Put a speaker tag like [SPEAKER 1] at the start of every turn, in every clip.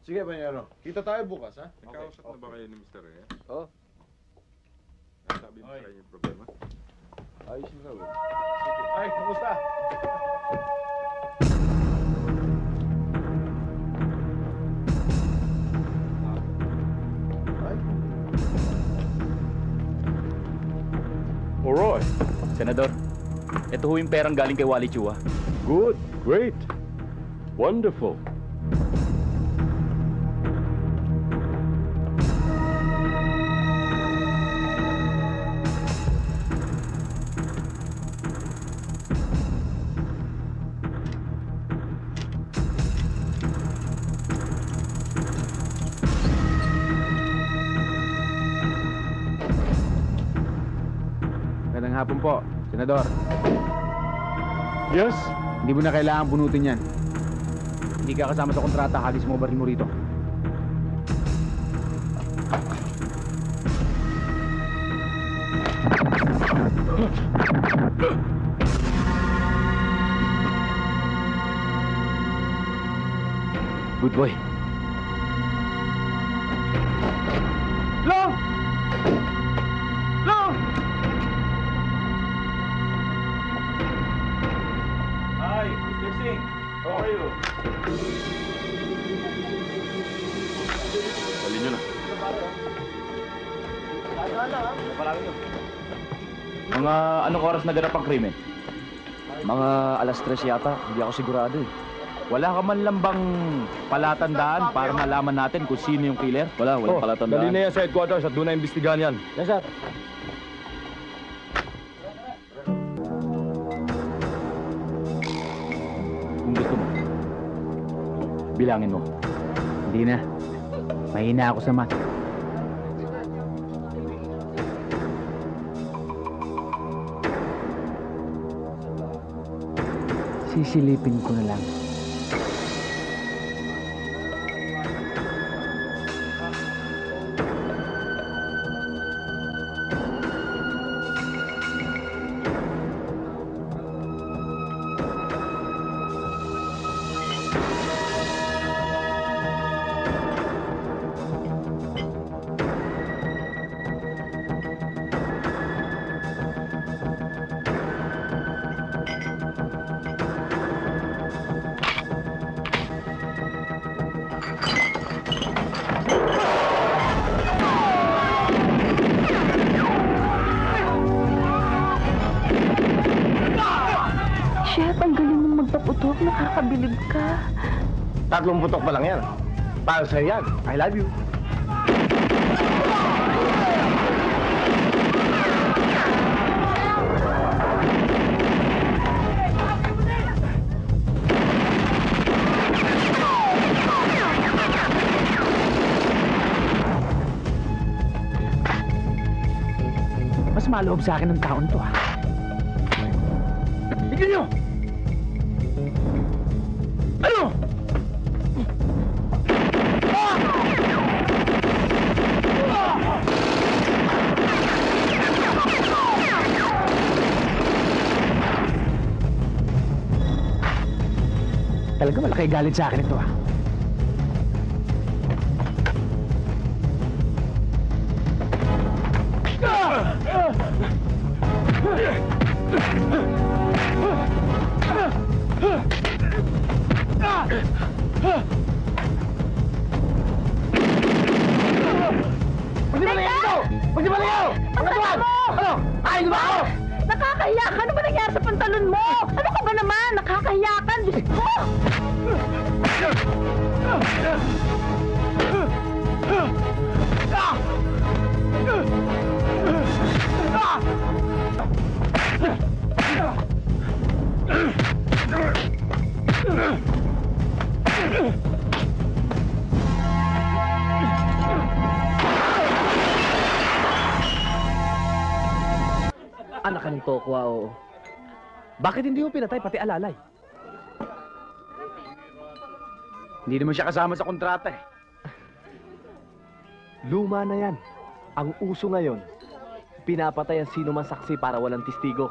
[SPEAKER 1] Sige, Panyero. Kita tayo bukas, ha?
[SPEAKER 2] Nagkausap na ba kayo ni Mr. Rhea?
[SPEAKER 3] Oo.
[SPEAKER 2] Sabi mo sa kanya yung problema?
[SPEAKER 3] Ayos mo na,
[SPEAKER 1] Ay, kumusta?
[SPEAKER 4] Alright.
[SPEAKER 5] Senador, ito ho yung perang galing kay Wally Chua.
[SPEAKER 4] Good. Great. Wonderful.
[SPEAKER 3] Magandang hapon po, Senador.
[SPEAKER 4] Yes?
[SPEAKER 3] Hindi mo na kailangan bunutin yan. Hindi ka kasama sa kontrata, hagis mo baril mo rito.
[SPEAKER 5] Good boy.
[SPEAKER 3] Long! Long!
[SPEAKER 5] Hi, Mr. Singh. How are you?
[SPEAKER 2] Dali nyo na.
[SPEAKER 5] Mga anong oras naganap ang krimen?
[SPEAKER 6] Mga alas 3 yata, hindi ako sigurado eh.
[SPEAKER 5] Wala ka man lang bang palatandaan para malaman natin kung sino yung killer?
[SPEAKER 6] Walang palatandaan.
[SPEAKER 4] Dali na yan sa headquarters at doon na imbestigahan yan.
[SPEAKER 6] Yes, sir.
[SPEAKER 5] Kung gusto mo, bilangin mo.
[SPEAKER 3] Hindi na. Mahina ako sa math. Sisilipin ko na lang.
[SPEAKER 7] Chef, ang galing mong magpaputok. Nakakabilib ka.
[SPEAKER 4] 3 putok pa lang yan. Para sa'yo yan. I love you.
[SPEAKER 3] Mas maloob sa akin ng taon to, ha? Tignan nyo! Ano? Talaga malaki galit sa akin ito, ha?
[SPEAKER 7] Nakakahiya ka! Ano ba nangyari sa pantalon mo? Ano ka ba naman? Nakakahiya ka! Diyos ko!
[SPEAKER 6] Anak ka ng Tokwa, oo. Bakit hindi mo pinatay pati alalay?
[SPEAKER 3] Hindi naman siya kasama sa kontrata, eh.
[SPEAKER 6] Luma na yan. Ang uso ngayon, pinapatay ang sino man saksi para walang testigo.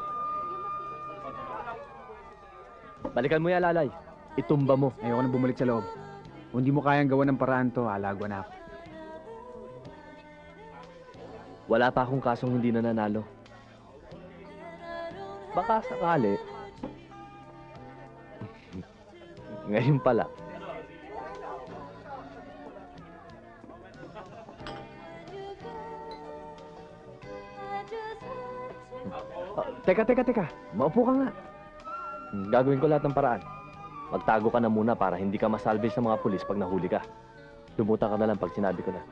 [SPEAKER 6] Balikan mo yan, alalay. Itumba mo.
[SPEAKER 3] Ayoko na bumalik sa loob. Kung hindi mo kayang gawa ng paraan to, alagwa na ako.
[SPEAKER 6] Wala pa akong kasong hindi nananalo. Baka sakali. Ngayon pala. Teka. Maupo ka nga. Gagawin ko lahat ng paraan. Magtago ka na muna para hindi ka masalvage sa mga pulis pag nahuli ka. Lumuta ka na lang pag sinabi ko na.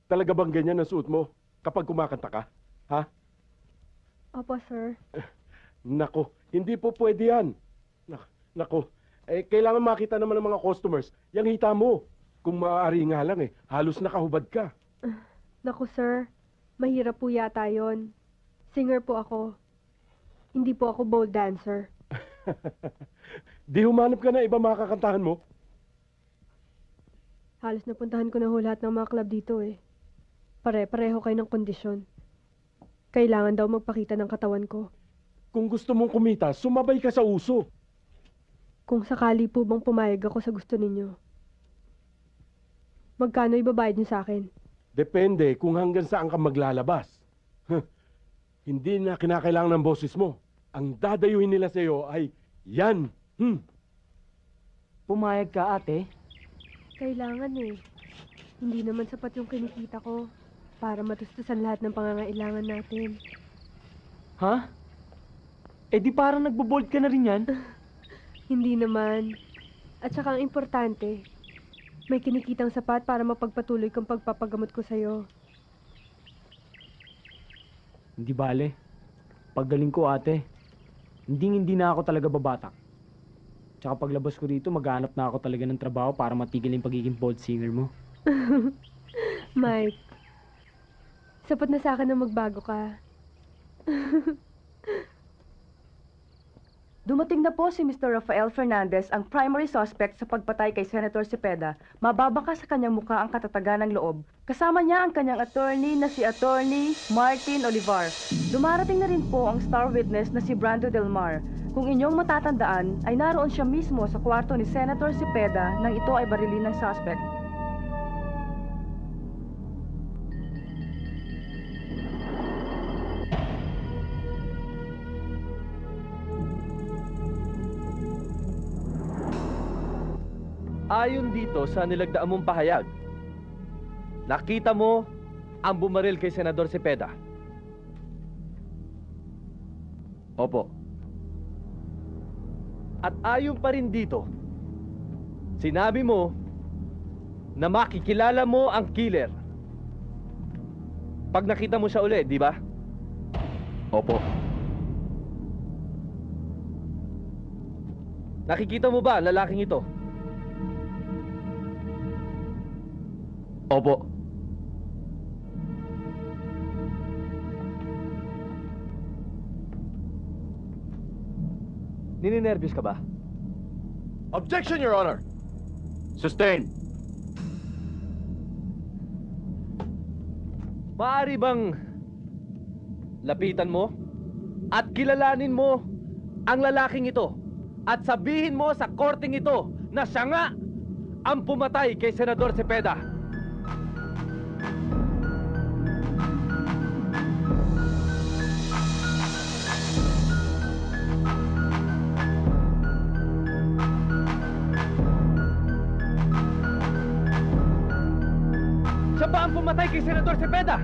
[SPEAKER 8] Talaga bang ganyan ang suot mo kapag kumakanta ka? Ha?
[SPEAKER 7] Opo, sir.
[SPEAKER 8] Nako, hindi po pwede yan. Nako, kailangan makita naman ng mga customers. Yang hita mo. Kung maaari nga lang halos nakahubad ka.
[SPEAKER 7] Naku, sir. Mahirap po yata yon. Singer po ako. Hindi po ako bowl dancer.
[SPEAKER 8] Di humanap ka na iba makakantahan mo?
[SPEAKER 7] Halos napuntahan ko na ho lahat ng mga club dito eh. Pare-pareho kayo ng kondisyon. Kailangan daw magpakita ng katawan ko.
[SPEAKER 8] Kung gusto mong kumita, sumabay ka sa uso.
[SPEAKER 7] Kung sakali po bang pumayag ako sa gusto ninyo, magkano ibabayad niyo sa akin?
[SPEAKER 8] Depende kung hanggang saan ka maglalabas. Hindi na kinakailangan ng boses mo. Ang dadayuhin nila sa iyo ay yan.
[SPEAKER 6] Pumayag ka, ate.
[SPEAKER 7] Kailangan eh. Hindi naman sapat yung kinikita ko para matustusan lahat ng pangangailangan natin.
[SPEAKER 6] Ha? Eh di parang nagbo-bold ka na rin yan.
[SPEAKER 7] Hindi naman. At saka ang importante, may kinikitang sapat para mapagpatuloy kong pagpapagamot ko sa'yo.
[SPEAKER 9] Hindi bale. Paggaling ko, ate, hindi na ako talaga babatak. Tsaka paglabas ko rito, maghanap na ako talaga ng trabaho para matigil yung pagiging bold singer mo.
[SPEAKER 7] Mike, sapat na sa akin na magbago ka.
[SPEAKER 10] Dumating na po si Mr. Rafael Fernandez, ang primary suspect sa pagpatay kay Senator Cepeda. Mababaka sa kanyang mukha ang katatagan ng loob. Kasama niya ang kanyang attorney na si Attorney Martin Olivar. Dumarating na rin po ang star witness na si Brando Del Mar. Kung inyong matatandaan, ay naroon siya mismo sa kwarto ni Senator Cepeda nang ito ay barilin ng suspect.
[SPEAKER 6] Ayon dito sa nilagdaan mong pahayag, nakita mo ang bumaril kay Senador Cepeda. Opo. At ayon pa rin dito, sinabi mo na makikilala mo ang killer pag nakita mo siya uli, di ba? Opo. Nakikita mo ba ang lalaking ito? Opo. Nininervyos ka ba?
[SPEAKER 4] Objection, Your Honor! Sustain!
[SPEAKER 6] Maaari bang lapitan mo at kilalanin mo ang lalaking ito at sabihin mo sa korting ito na siya nga ang pumatay kay Senador Cepeda? Siya ba ang pumatay kay Senador Cepeda?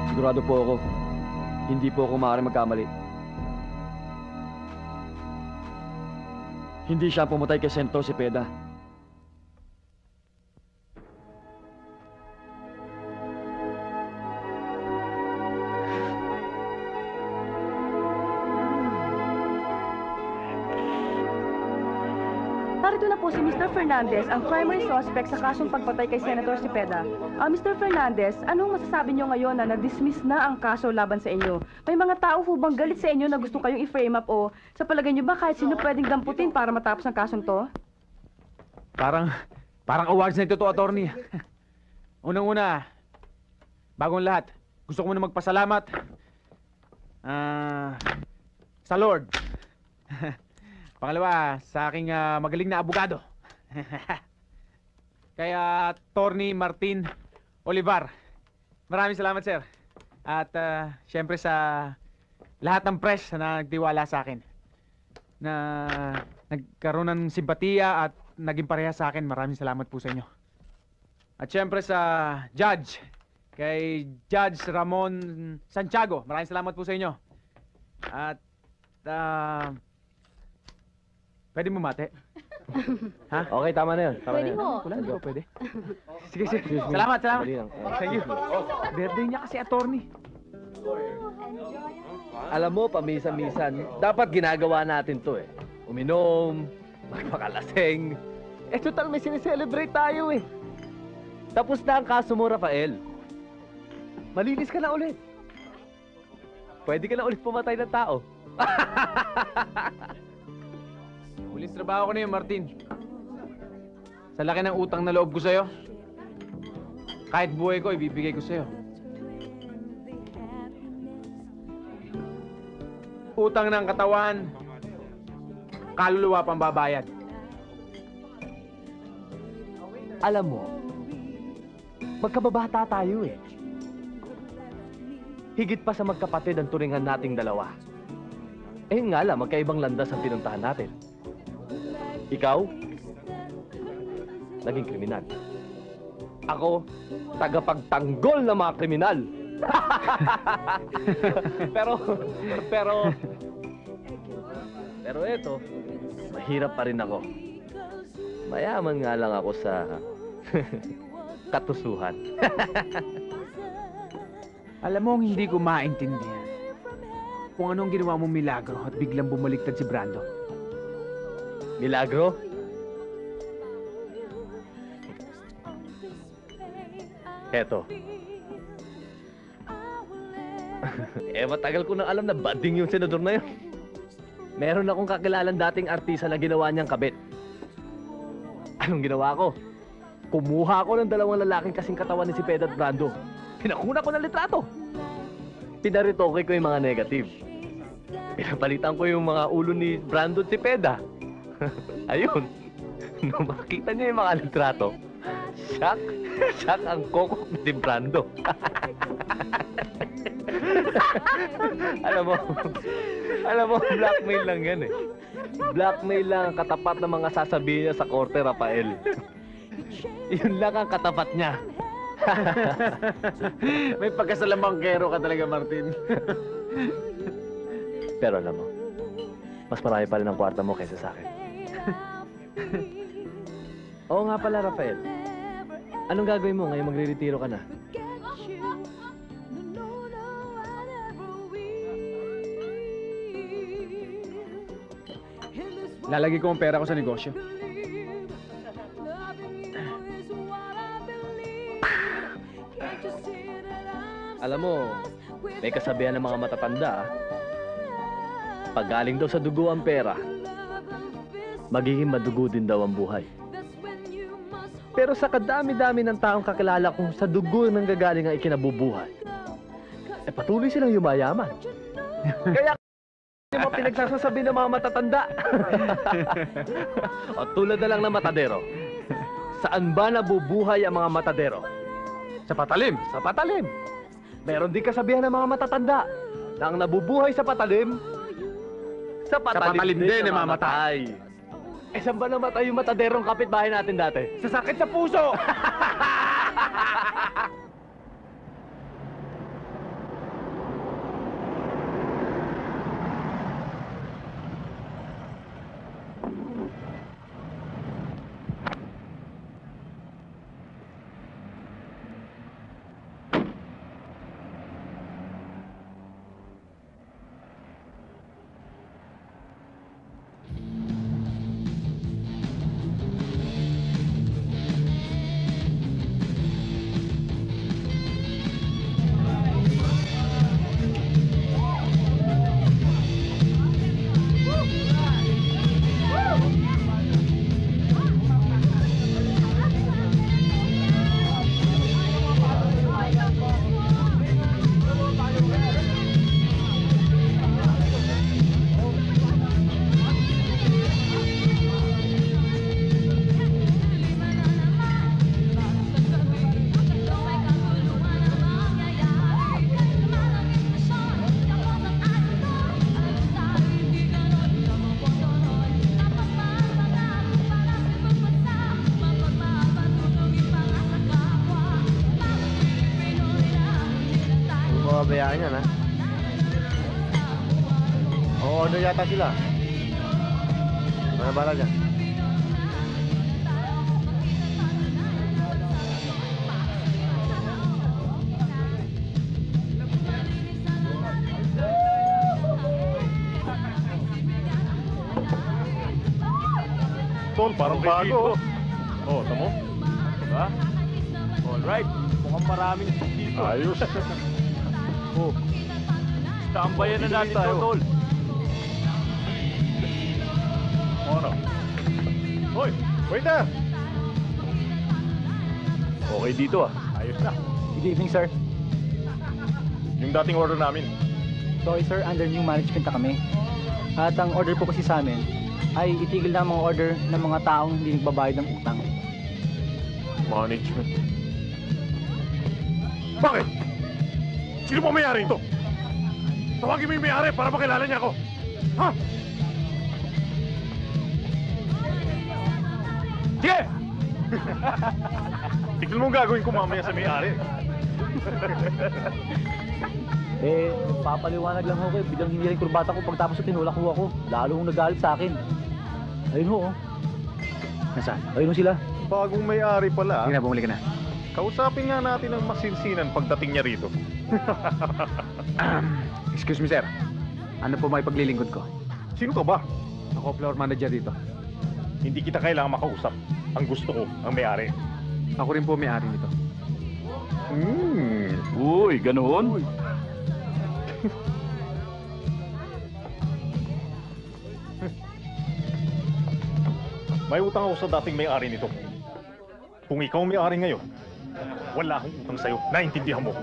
[SPEAKER 6] Sigurado po ako, hindi po ako maaaring magkamali. Hindi siya pumatay kay Senador Cepeda.
[SPEAKER 10] Narito na po si Mr. Fernandez, ang primary suspect sa kasong pagpatay kay Senator Cepeda. Mr. Fernandez, anong masasabi niyo ngayon na na-dismiss na ang kaso laban sa inyo? May mga tao po bang galit sa inyo na gusto kayong i-frame up o sa palagay niyo ba kahit sino pwedeng damputin para matapos ang kasong to?
[SPEAKER 3] Parang awards na ito to, attorney. Unang-una, bagong lahat, gusto ko muna magpasalamat sa Lord. Pangalawa, sa aking magaling na abogado. Kaya Attorney Martin Olivar. Maraming salamat, sir. At syempre sa lahat ng press na nagtiwala sa akin. Na nagkaroon ng simpatiya at naging pareha sa akin. Maraming salamat po sa inyo. At syempre sa judge, kay Judge Ramon Santiago. Maraming salamat po sa inyo. At pwede mo mate? Ha?
[SPEAKER 6] Okay, tama na yun. Tama
[SPEAKER 7] Pwede
[SPEAKER 6] na yun.
[SPEAKER 7] mo.
[SPEAKER 3] Wala, hindi ko pwede. Sige. Salamat.
[SPEAKER 6] Dali lang.
[SPEAKER 3] Thank you. Birthday niya kasi, attorney.
[SPEAKER 6] Alam mo, pamisa-misan, dapat ginagawa natin to eh. Uminom, magpakalaseng. Total may sineselebrate tayo eh. Tapos na ang kaso mo, Rafael. Malinis ka na ulit. Pwede ka na ulit pumatay ng tao.
[SPEAKER 3] Ulis trabaho ko na yun, Martin. Sa laki ng utang na loob ko sa'yo, kahit buhay ko, ibibigay ko sa'yo. Utang ng katawan, kaluluwa pang babayad.
[SPEAKER 6] Alam mo, magkababata tayo eh. Higit pa sa magkapatid ang turingan nating dalawa. Nga lang, magkaibang landas ang pinuntahan natin. Ikaw, naging kriminal. Ako, tagapagtanggol ng mga kriminal. pero eto, mahirap pa rin ako. Mayaman nga lang ako sa katusuhan.
[SPEAKER 3] Alam mo, hindi ko maintindihan kung anong ginawa mong milagro at biglang bumaliktad si Brando.
[SPEAKER 6] Milagro? Eto. Matagal ko nang alam na bading yung senador na yun. Meron akong kakilalang dating artista na ginawa niyang kabit. Anong ginawa ko? Kumuha ko ng 2 lalaking kasing katawan ni Cepeda at Brando. Pinakuna ko ng litrato. Pinaritoke ko yung mga negative. Pinapalitan ko yung mga ulo ni Brando at Cepeda. Ayun. Nung makita niya yung mga litrato, shock ang kokok ni Brando. Alam mo, blackmail lang yan eh. Blackmail lang ang katapat ng mga sasabihin niya sa korte, Rafael. Yun lang ang katapat niya.
[SPEAKER 3] May pagkasalamangkero ka talaga, Martin.
[SPEAKER 6] Pero alam mo, mas marami pa rin ang kwarta mo kaysa sa akin. Oo nga pala, Rafael. Anong gagawin mo ngayong magre-retiro ka na?
[SPEAKER 3] Lalagay ko ang pera ko sa negosyo.
[SPEAKER 6] Alam mo, may kasabihan ng mga matatanda, pag galing daw sa dugo ang pera, magiging madugo din daw ang buhay. Pero sa kadami-dami ng taong kakilala kong sa dugo nang gagaling ang ikinabubuhay, patuloy silang yumayaman. Kaya yung mga pinagsasasabi ng mga matatanda. O tulad na lang ng matadero. Saan ba nabubuhay ang mga matadero?
[SPEAKER 3] Sa patalim.
[SPEAKER 6] Sa patalim. Meron din kasabihan ng mga matatanda na ang nabubuhay sa patalim, sa patalim din namamatay. Saan ba namatay yung mataderong kapitbahay natin dati?
[SPEAKER 3] Sa sakit sa puso!
[SPEAKER 4] pabayaan yan, ha? Oo, order yata sila. Ano bala dyan?
[SPEAKER 1] Tol, parang bago. Oh, tamo?
[SPEAKER 5] Diba? Alright, mukhang maraming dito.
[SPEAKER 1] Ayos.
[SPEAKER 5] Oh. Tambayan na natin to, tol.
[SPEAKER 1] Ano? Hoy, waiter!
[SPEAKER 5] Okay dito ah.
[SPEAKER 1] Ayos na.
[SPEAKER 9] Good evening, sir.
[SPEAKER 1] Yung dating order namin.
[SPEAKER 9] Sorry, sir. Under new management na kami. At ang order po kasi sa amin ay itigil na ang mga order ng mga taong hindi nagbabayad ng utang.
[SPEAKER 1] Management. Bakit? Sino pa may-ari ito? Tawagin mo yung may-ari para makilala niya ako. Ha? Sige! Tignan mo ang gagawin ko mamaya sa may-ari.
[SPEAKER 9] Papaliwanag lang ako biglang hiniring kurbata ko pagtapos na tinulak ko ako. Lalo hong nagalit sa akin. Ayun ho, oh. Nasaan? Ayun ho sila.
[SPEAKER 1] Bagong may-ari pala.
[SPEAKER 3] Sige na, bumalik ka na.
[SPEAKER 1] Kausapin nga natin ang masinsinan pagdating niya rito.
[SPEAKER 3] Excuse me, sir. Ano po may paglilingkod ko?
[SPEAKER 1] Sino ka ba?
[SPEAKER 3] Ako floor manager dito.
[SPEAKER 1] Hindi kita kailangan makausap. Ang gusto ko, ang may-ari.
[SPEAKER 3] Ako rin po may-ari nito.
[SPEAKER 5] Uy, ganoon?
[SPEAKER 1] May utang ako sa dating may-ari nito. Kung ikaw ang may-ari ngayon, wala akong utang sa'yo. Naintindihan mo.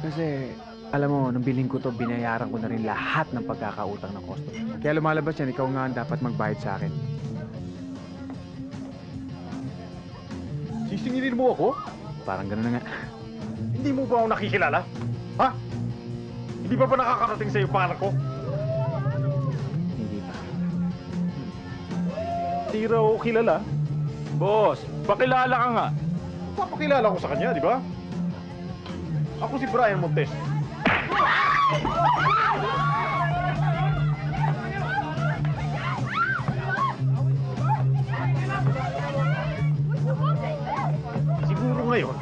[SPEAKER 3] Kasi, alam mo, nung bilhin ko to, binayaran ko na rin lahat ng pagkakautang ng customer. Kaya lumalabas yan, ikaw nga ang dapat magbayad sa akin.
[SPEAKER 1] Sisingilin mo ako?
[SPEAKER 3] Parang gano'n na nga.
[SPEAKER 1] Hindi mo ba ako nakikilala? Ha? Hindi ba nakakarating sa'yo pangalan ko?
[SPEAKER 3] Hindi pa.
[SPEAKER 1] Hindi raw kilala.
[SPEAKER 5] Boss, pakilala ka nga.
[SPEAKER 1] Papakilala ko sa kanya, di ba? Ako si Brian Montes. Siguro ngayon,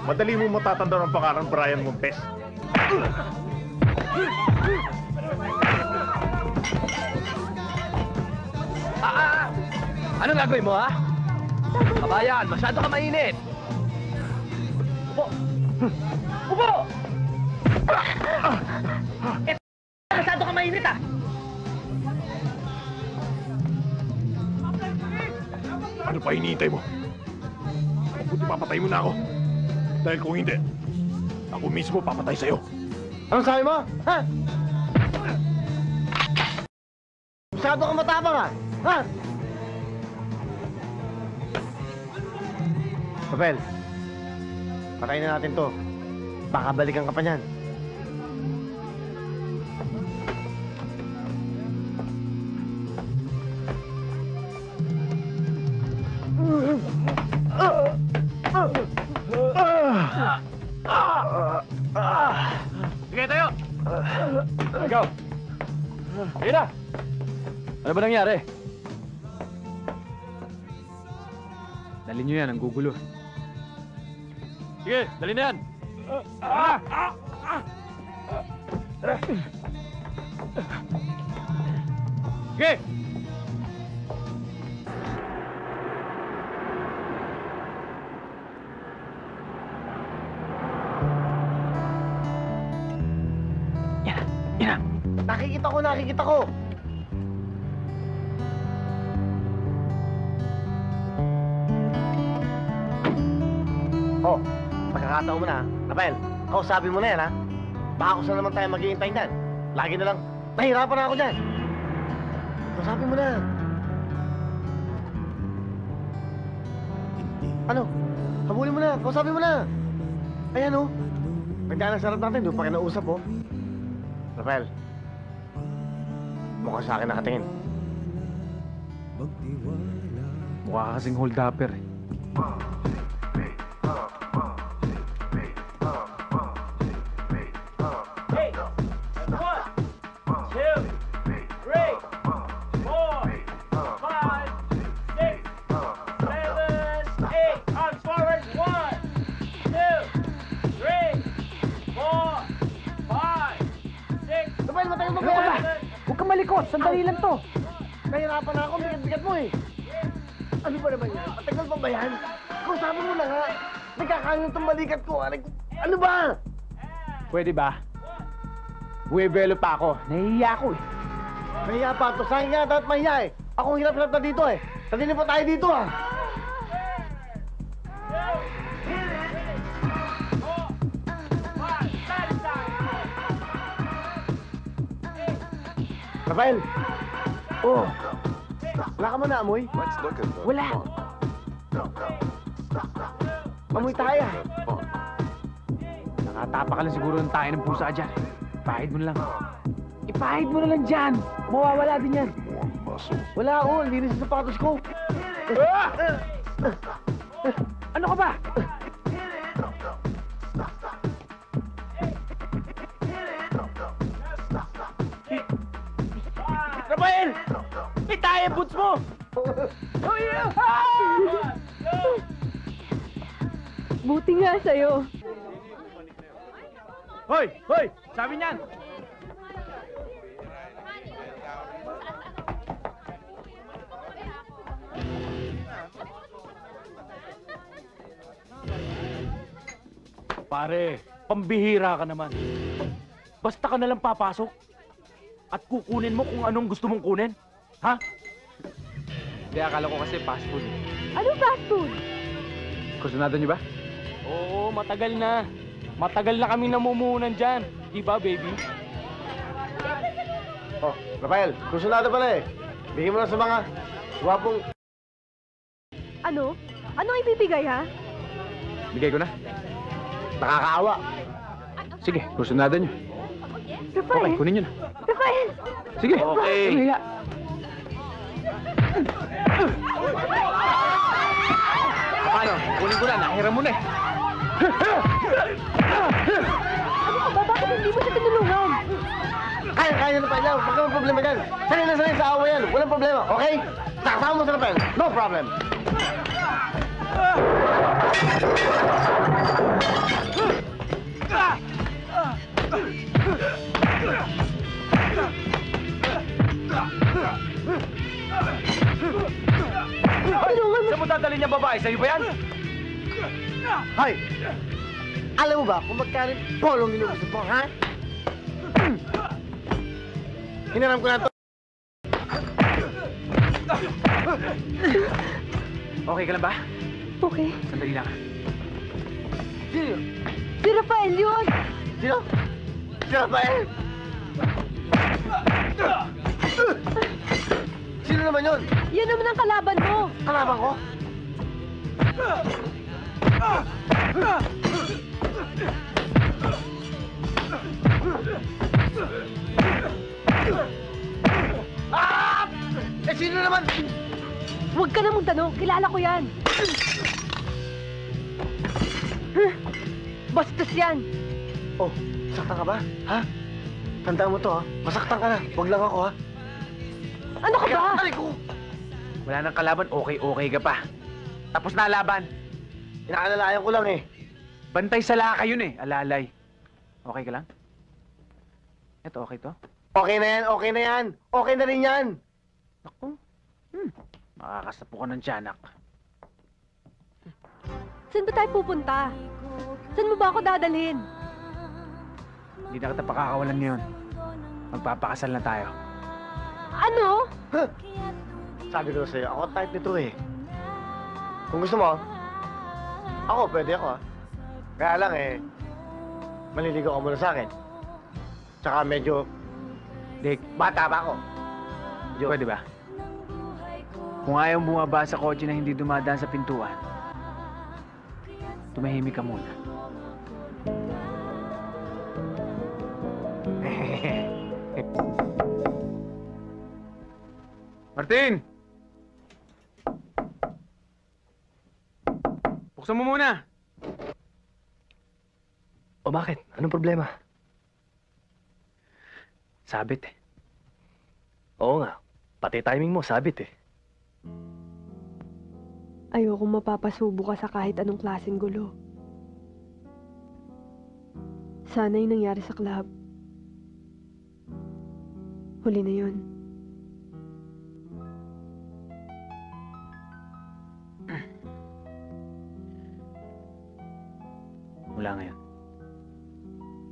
[SPEAKER 1] madali mo matatanda ng pangalan Brian Montes.
[SPEAKER 6] Anong gagawin mo, ha? Kabayan, masyado ka mainit. Upo! Upo! Masyado ka mainit, ah!
[SPEAKER 1] Ano pa hinihintay mo? Mabuti papatay mo na ako. Dahil kung hindi, ako mismo papatay sa'yo.
[SPEAKER 4] Anong sabi mo? Ha? Masyado ka matapang, ha? Papel, patayin na natin to. Baka balikan ka pa niyan.
[SPEAKER 6] Sige, tayo! Ikaw! Sige na! Ano ba nangyari?
[SPEAKER 3] Dali nyo yan, ang gugulo.
[SPEAKER 6] Sige, dali na yan! Sige!
[SPEAKER 4] Nakikita ko! Oh, pagkakataon mo na, Rafael. Kausapin mo na yan, ha? Baka kung saan naman tayo mag-iintay niyan. Lagi na lang, nahihirapan na ako dyan. Kausapin mo na. Ano? Habulin mo na, kausapin mo na. Ayan, oh. Pagdaan ang sarap natin, doon pa kinausap, oh. Rafael, mukhang sa akin nakatingin.
[SPEAKER 3] Mukha ka kasing hold-upper eh.
[SPEAKER 9] kang malikot. Sandali lang to.
[SPEAKER 4] Nahirapan na ako, bigat-bigat mo eh. Ano ba naman yan? Matagal pa ba yan? Kung sabi mo na nga, nagkakain itong balikat ko. Ano ba?
[SPEAKER 9] Pwede ba? Buwebelo pa ako. Nahihiya ako eh.
[SPEAKER 4] Mahiya pa to. Saan nga dapat mahiya eh? Ako hirap-hirap na dito eh. Kanina pa tayo dito ah. Rafael! Oh! Wala ka man na amoy?
[SPEAKER 2] Let's look at the
[SPEAKER 9] Wala.
[SPEAKER 4] Amoy tayo ah.
[SPEAKER 9] Nakatapa ka lang siguro ng tayo ng pusa dyan. Ipahid mo na lang. Ipahid mo na lang dyan. Mawawala din yan.
[SPEAKER 4] Wala oh, linis sa sapatos ko.
[SPEAKER 9] Ano ka ba? Rafael! Itay ang boots mo!
[SPEAKER 7] Buti nga sa'yo.
[SPEAKER 9] Hoy! Hoy! Sabi niyan! Pare, pambihira ka naman. Basta ka nalang papasok at kukunin mo kung anong gusto mong kunin. Ha?
[SPEAKER 3] Hindi, akala ko kasi fast food.
[SPEAKER 7] Anong fast food?
[SPEAKER 3] Kursunado niyo ba?
[SPEAKER 9] Oo, matagal na. Matagal na kami namumuhunan dyan. Di ba, baby?
[SPEAKER 4] Oh, Rafael, kusunado pala eh. Bigyan mo lang sa mga gwapong...
[SPEAKER 7] Ano? Anong ibibigay, ha?
[SPEAKER 3] Bigay ko na.
[SPEAKER 4] Nakakaawa.
[SPEAKER 3] Sige, kursunado niyo.
[SPEAKER 7] Rafael!
[SPEAKER 3] Okay, kunin niyo na.
[SPEAKER 7] Rafael!
[SPEAKER 3] Sige.
[SPEAKER 9] Okay.
[SPEAKER 3] Ano hiya? Paano? Kunin ko na. Nahiram mo na eh.
[SPEAKER 7] Ano ka ba? Bakit hindi mo siya tinulungan?
[SPEAKER 4] Kaya na pa yan. Huwag kang problema dyan. Sanay na sanay sa awa yan. Walang problema, okay? Sakasama mo sa Rafael. No problem.
[SPEAKER 9] Saan mo dadalhin niya babae? Sa'yo ba yan?
[SPEAKER 4] Hoy! Alam mo ba kung magkano yung polong nilugusto mo, ha? Hinaram ko na to.
[SPEAKER 3] Okay ka lang ba?
[SPEAKER 7] Okay.
[SPEAKER 3] Sandali lang.
[SPEAKER 4] Sino?
[SPEAKER 7] Si Rafael yun!
[SPEAKER 4] Sino? Si Rafael? Sino naman yun?
[SPEAKER 7] Yan naman ang kalaban mo!
[SPEAKER 4] Kalaban ko? Ah! Eh, sino naman?
[SPEAKER 7] Huwag ka na magtanong, kilala ko yan! Bastos yan!
[SPEAKER 4] Oh, saktan ka ba? Ha? Tandaan mo to, ha? Masaktan ka na. Huwag lang ako, ha?
[SPEAKER 7] Ano ka ba?
[SPEAKER 4] Aray ko!
[SPEAKER 3] Wala nang kalaban, okay ka pa. Tapos na laban.
[SPEAKER 4] Inaalalayan ko lang, eh.
[SPEAKER 3] Bantay sa laka yun eh, alalay. Okay ka lang? Eto, okay to?
[SPEAKER 4] Okay na yan, okay na yan. Okay na rin yan.
[SPEAKER 3] Naku. Makakasapo ka ng tiyanak.
[SPEAKER 7] Saan ba tayo pupunta? Saan mo ba ako dadalhin?
[SPEAKER 3] Hindi na kita pakakawalan ngayon. Magpapakasal na tayo.
[SPEAKER 7] Ano?
[SPEAKER 4] Sabi ko sa'yo, ako type nito, eh. Kung gusto mo, ako, pwede ako, ha? Kaya lang, eh, maliligaw ka muna sa akin. Tsaka medyo
[SPEAKER 3] Dick,
[SPEAKER 4] bata pa ako.
[SPEAKER 3] pwede ba? Kung ayaw bumaba sa kotse na hindi dumadaan sa pintuan, tumahimik ka muna. Martin! Buksan mo muna!
[SPEAKER 4] O bakit? Anong problema?
[SPEAKER 3] Sabit eh.
[SPEAKER 4] Oo nga. Pati timing mo, sabit eh.
[SPEAKER 7] Ayokong mapapasubo ka sa kahit anong klaseng gulo. Sana yung nangyari sa club. Huli na yun.
[SPEAKER 3] Mula ngayon.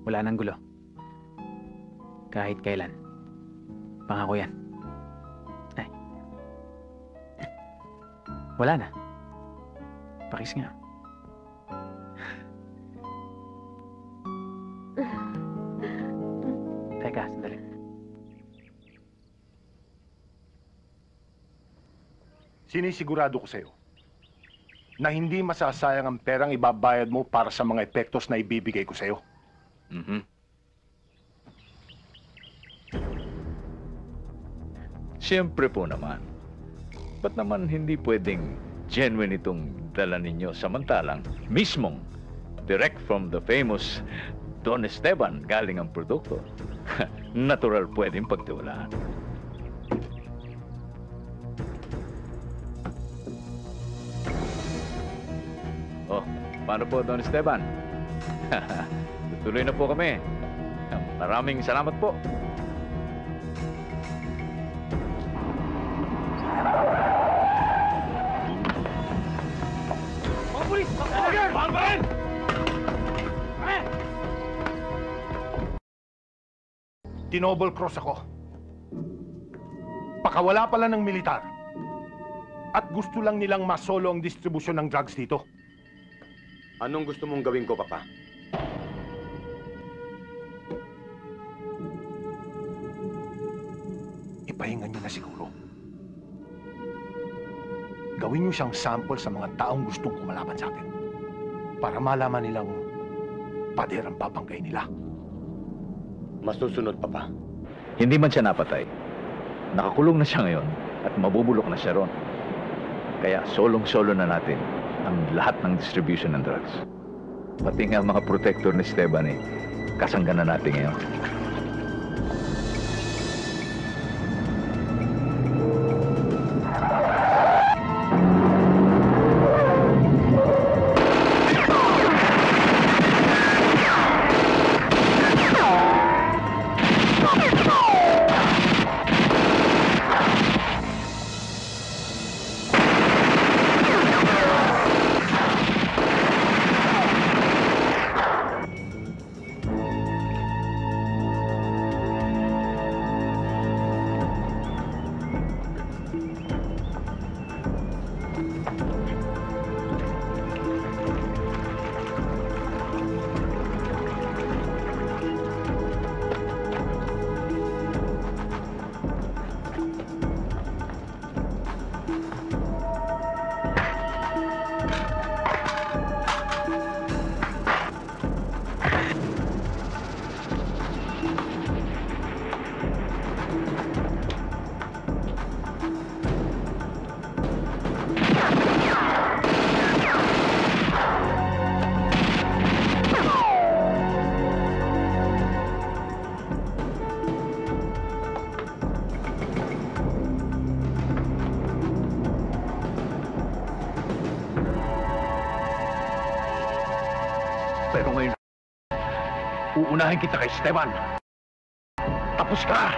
[SPEAKER 3] Wala nang gulo. Kahit kailan. Pangako yan. Ay. Wala na. Pakis nga. Teka, sandali.
[SPEAKER 11] Sinisigurado ko sa'yo na hindi masasayang ang perang ibabayad mo para sa mga epektos na ibibigay ko sa'yo.
[SPEAKER 12] Siyempre po naman. Ba't naman hindi pwedeng genuine itong dala ninyo samantalang mismong direct from the famous Don Esteban galing ang produkto? Natural pwedeng pagtiwalaan. Oh, paano po, Don Esteban? Tutuloy na po kami. Maraming salamat po.
[SPEAKER 3] Mga pulis! Mga
[SPEAKER 11] Tinobol cross ako. Pakawala pala ng militar. At gusto lang nilang masolo ang distribusyon ng drugs dito.
[SPEAKER 4] Anong gusto mong gawin ko, Papa?
[SPEAKER 11] Ipahinga niyo na siguro. Gawin niyo siyang sample sa mga taong gustong kumalaban sa atin. Para malaman nilang pader ang babanggay nila.
[SPEAKER 4] Masusunod, Papa.
[SPEAKER 12] Hindi man siya napatay. Nakakulong na siya ngayon at mabubulok na siya ron. Kaya solong-solo na natin ang lahat ng distribution ng drugs. Pati nga mga protector ni Esteban kasangga na natin ngayon.
[SPEAKER 11] Pero ngayon, uunahin kita kay Esteban. Tapos ka!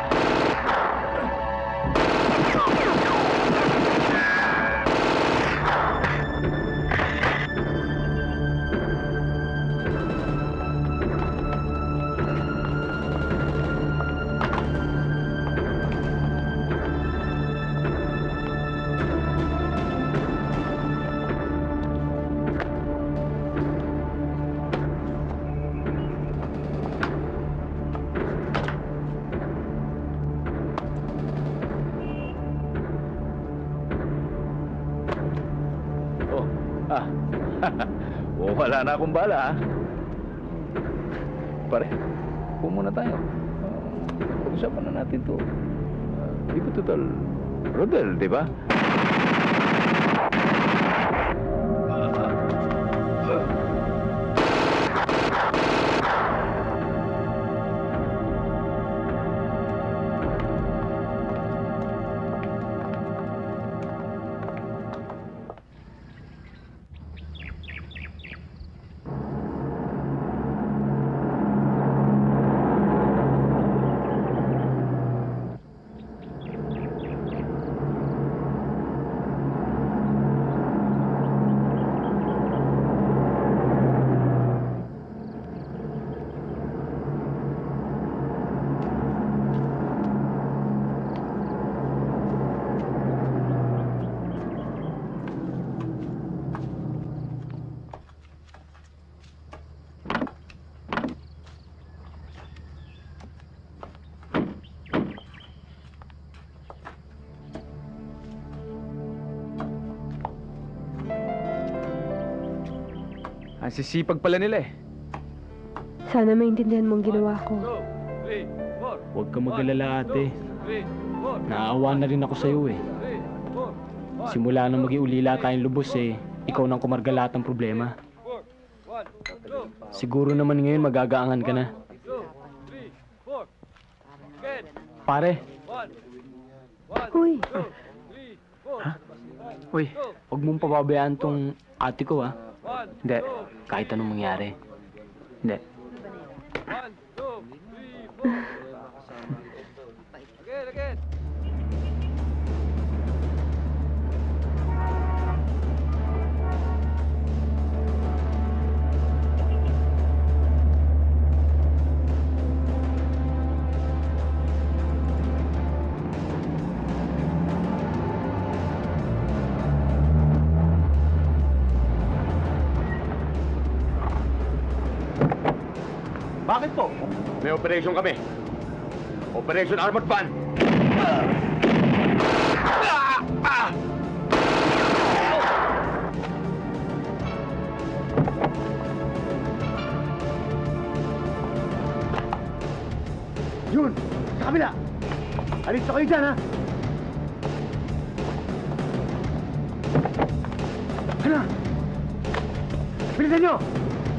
[SPEAKER 12] Wala na akong bala, ha? Pare, upo muna tayo. Pag-usapan na natin to. Di ba total Rodel, di ba?
[SPEAKER 3] Ang sisipag pala nila eh.
[SPEAKER 7] Sana maintindihan mong ginawa ko.
[SPEAKER 9] Huwag ka mag-alala, ate. Naawa na rin ako sa'yo eh. Simula nang mag-iulila tayong lubos eh, ikaw nang kumarga lahat ng problema. Siguro naman ngayon magagaangan ka na. Pare.
[SPEAKER 7] Uy,
[SPEAKER 9] Uy, huwag mong pababayaan tong ate ko, ha? Hindi, kahit anong mangyari. Hindi.
[SPEAKER 4] Bakit po? May operation kami. Operation Armored Van. Yun! Sa kabila! Alis kayo dyan, ha? Hala! Bilisan nyo!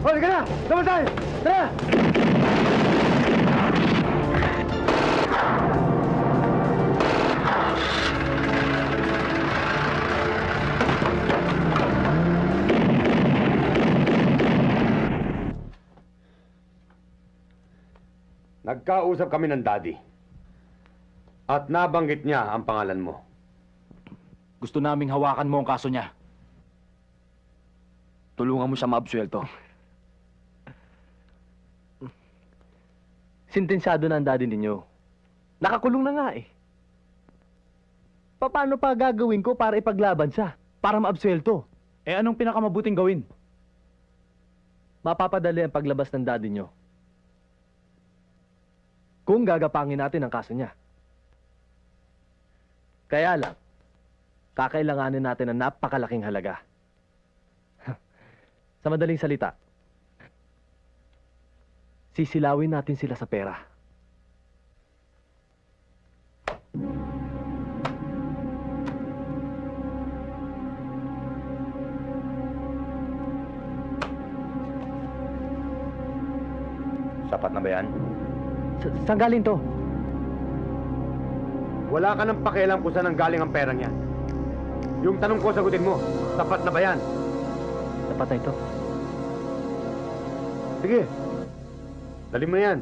[SPEAKER 4] O, halika na! Sama tayo! Tara! Nagkausap kami ng daddy. At nabanggit niya ang pangalan mo.
[SPEAKER 5] Gusto naming hawakan mo ang kaso niya. Tulungan mo siya maabsuelto.
[SPEAKER 6] Sintensyado na ang daddy ninyo. Nakakulong na nga eh. Paano pa gagawin ko para ipaglaban siya? Para maabsuelto?
[SPEAKER 5] Eh anong pinakamabuting gawin?
[SPEAKER 6] Mapapadali ang paglabas ng daddy nyo. Kung gagapangin natin ang kaso niya. Kaya lang, kakailanganin natin ng napakalaking halaga. Sa madaling salita, sisilawin natin sila sa pera.
[SPEAKER 4] Sapat na ba yan?
[SPEAKER 6] Saan galing to?
[SPEAKER 4] Wala ka ng pakialam kung saan ang galing ang perang yan. Yung tanong ko, sagutin mo. Sapat na ba yan?
[SPEAKER 6] Sapat na ito.
[SPEAKER 4] Sige. Dali mo na yan.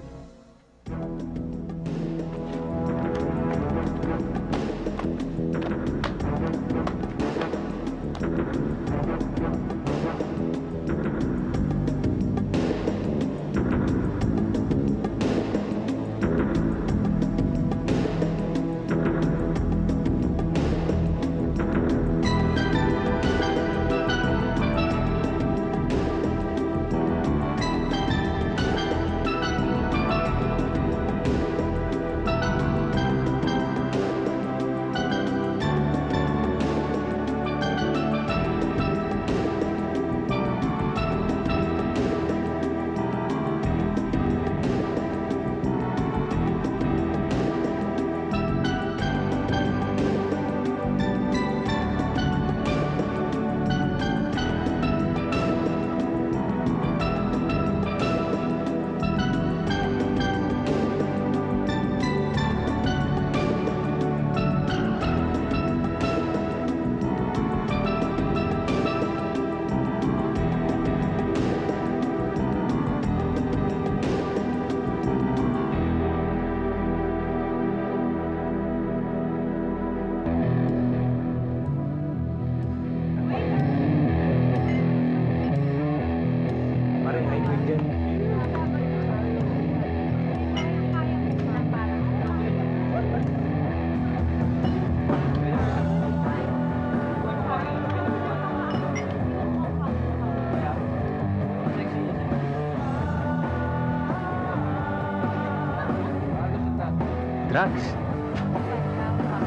[SPEAKER 6] Drugs.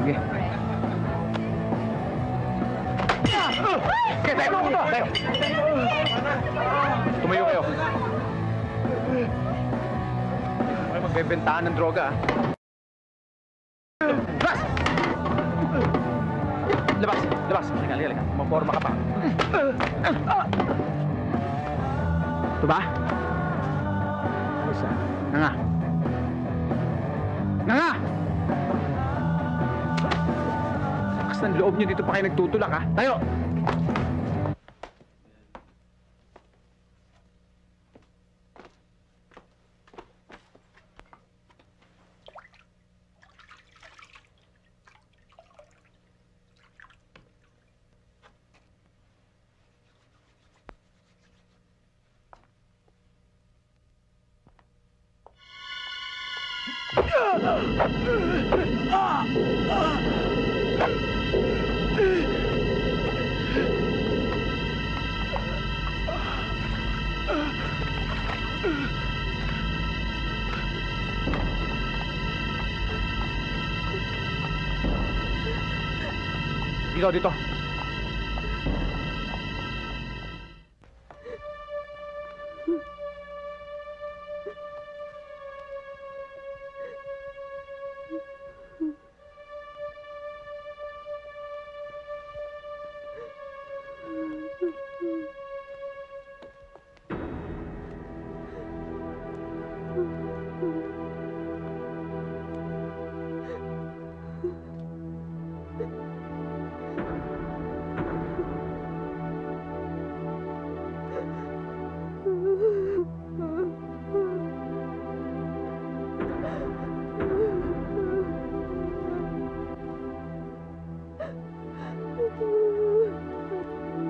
[SPEAKER 6] Sige.
[SPEAKER 12] Sige, tayo! Tayo! Tumayo kayo. May magbebentahan ng droga, Labas! Labas! Labas! Halika. Maporma ka pa.
[SPEAKER 3] Ito ba? Isa. Nga. Lakas ng loob niyo, dito pa kayo nagtutulak, ha? Tayo!
[SPEAKER 12] Dito.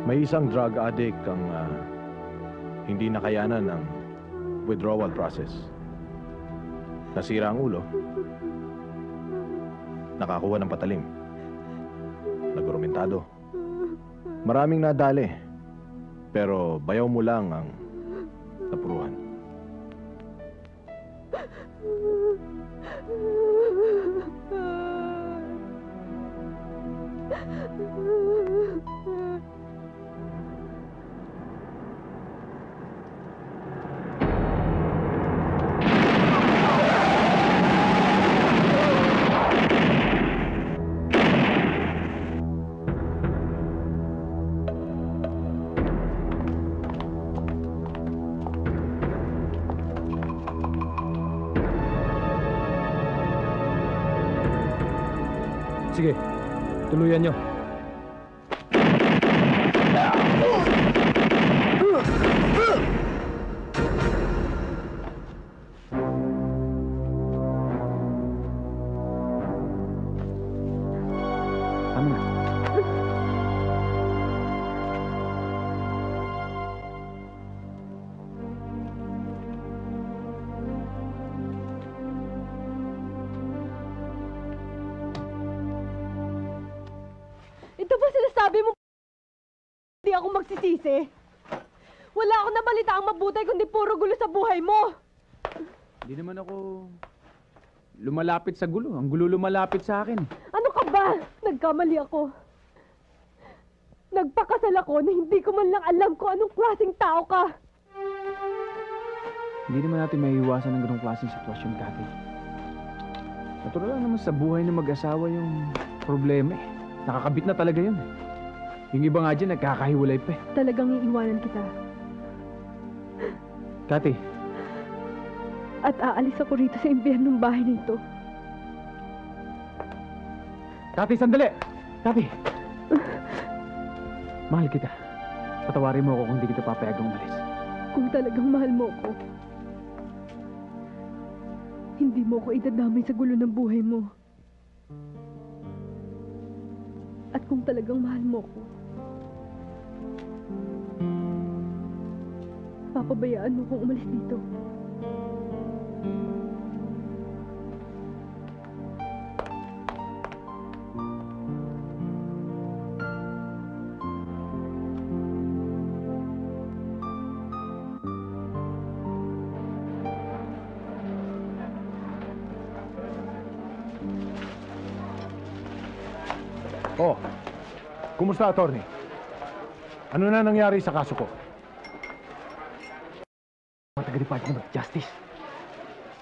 [SPEAKER 13] May isang drug addict ang hindi nakayanan ng withdrawal process. Nasira ang ulo. Nakakuha ng patalim. Nagurumentado. Maraming nadali. Pero bayaw mo lang ang napuruhan.
[SPEAKER 9] Sige, tuluyan nyo. Tama na.
[SPEAKER 7] Ito ba sinasabi mo? Hindi ako magsisisi. Wala akong nabalita ang mabuti kundi puro gulo sa buhay mo.
[SPEAKER 3] Hindi naman ako lumalapit sa gulo. Ang gulo lumalapit sa akin.
[SPEAKER 7] Ano ka ba? Nagkamali ako. Nagpakasal ako na hindi ko man lang alam kung anong klaseng tao ka.
[SPEAKER 3] Hindi naman natin maiiwasan ng ganong klaseng sitwasyon, Kathy. Natural lang naman sa buhay ng mag-asawa yung problema eh. Nakakabit na talaga yun. Yung iba nga dyan, nagkakahiwalay pa eh.
[SPEAKER 7] Talagang iiwanan kita.
[SPEAKER 3] Kathy,
[SPEAKER 7] At aalis ako rito sa impyernong bahay na ito.
[SPEAKER 3] Kathy, sandali! Kathy! Mahal kita. Patawarin mo ako kung di kita papayagang umalis.
[SPEAKER 7] Kung talagang mahal mo ako, hindi mo ako idadamay sa gulo ng buhay mo. At kung talagang mahal mo ako, papabayaan mo kong umalis dito.
[SPEAKER 11] Oh, kumusta, attorney? Ano na nangyari sa kaso ko?
[SPEAKER 6] Mga taga-Department of Justice.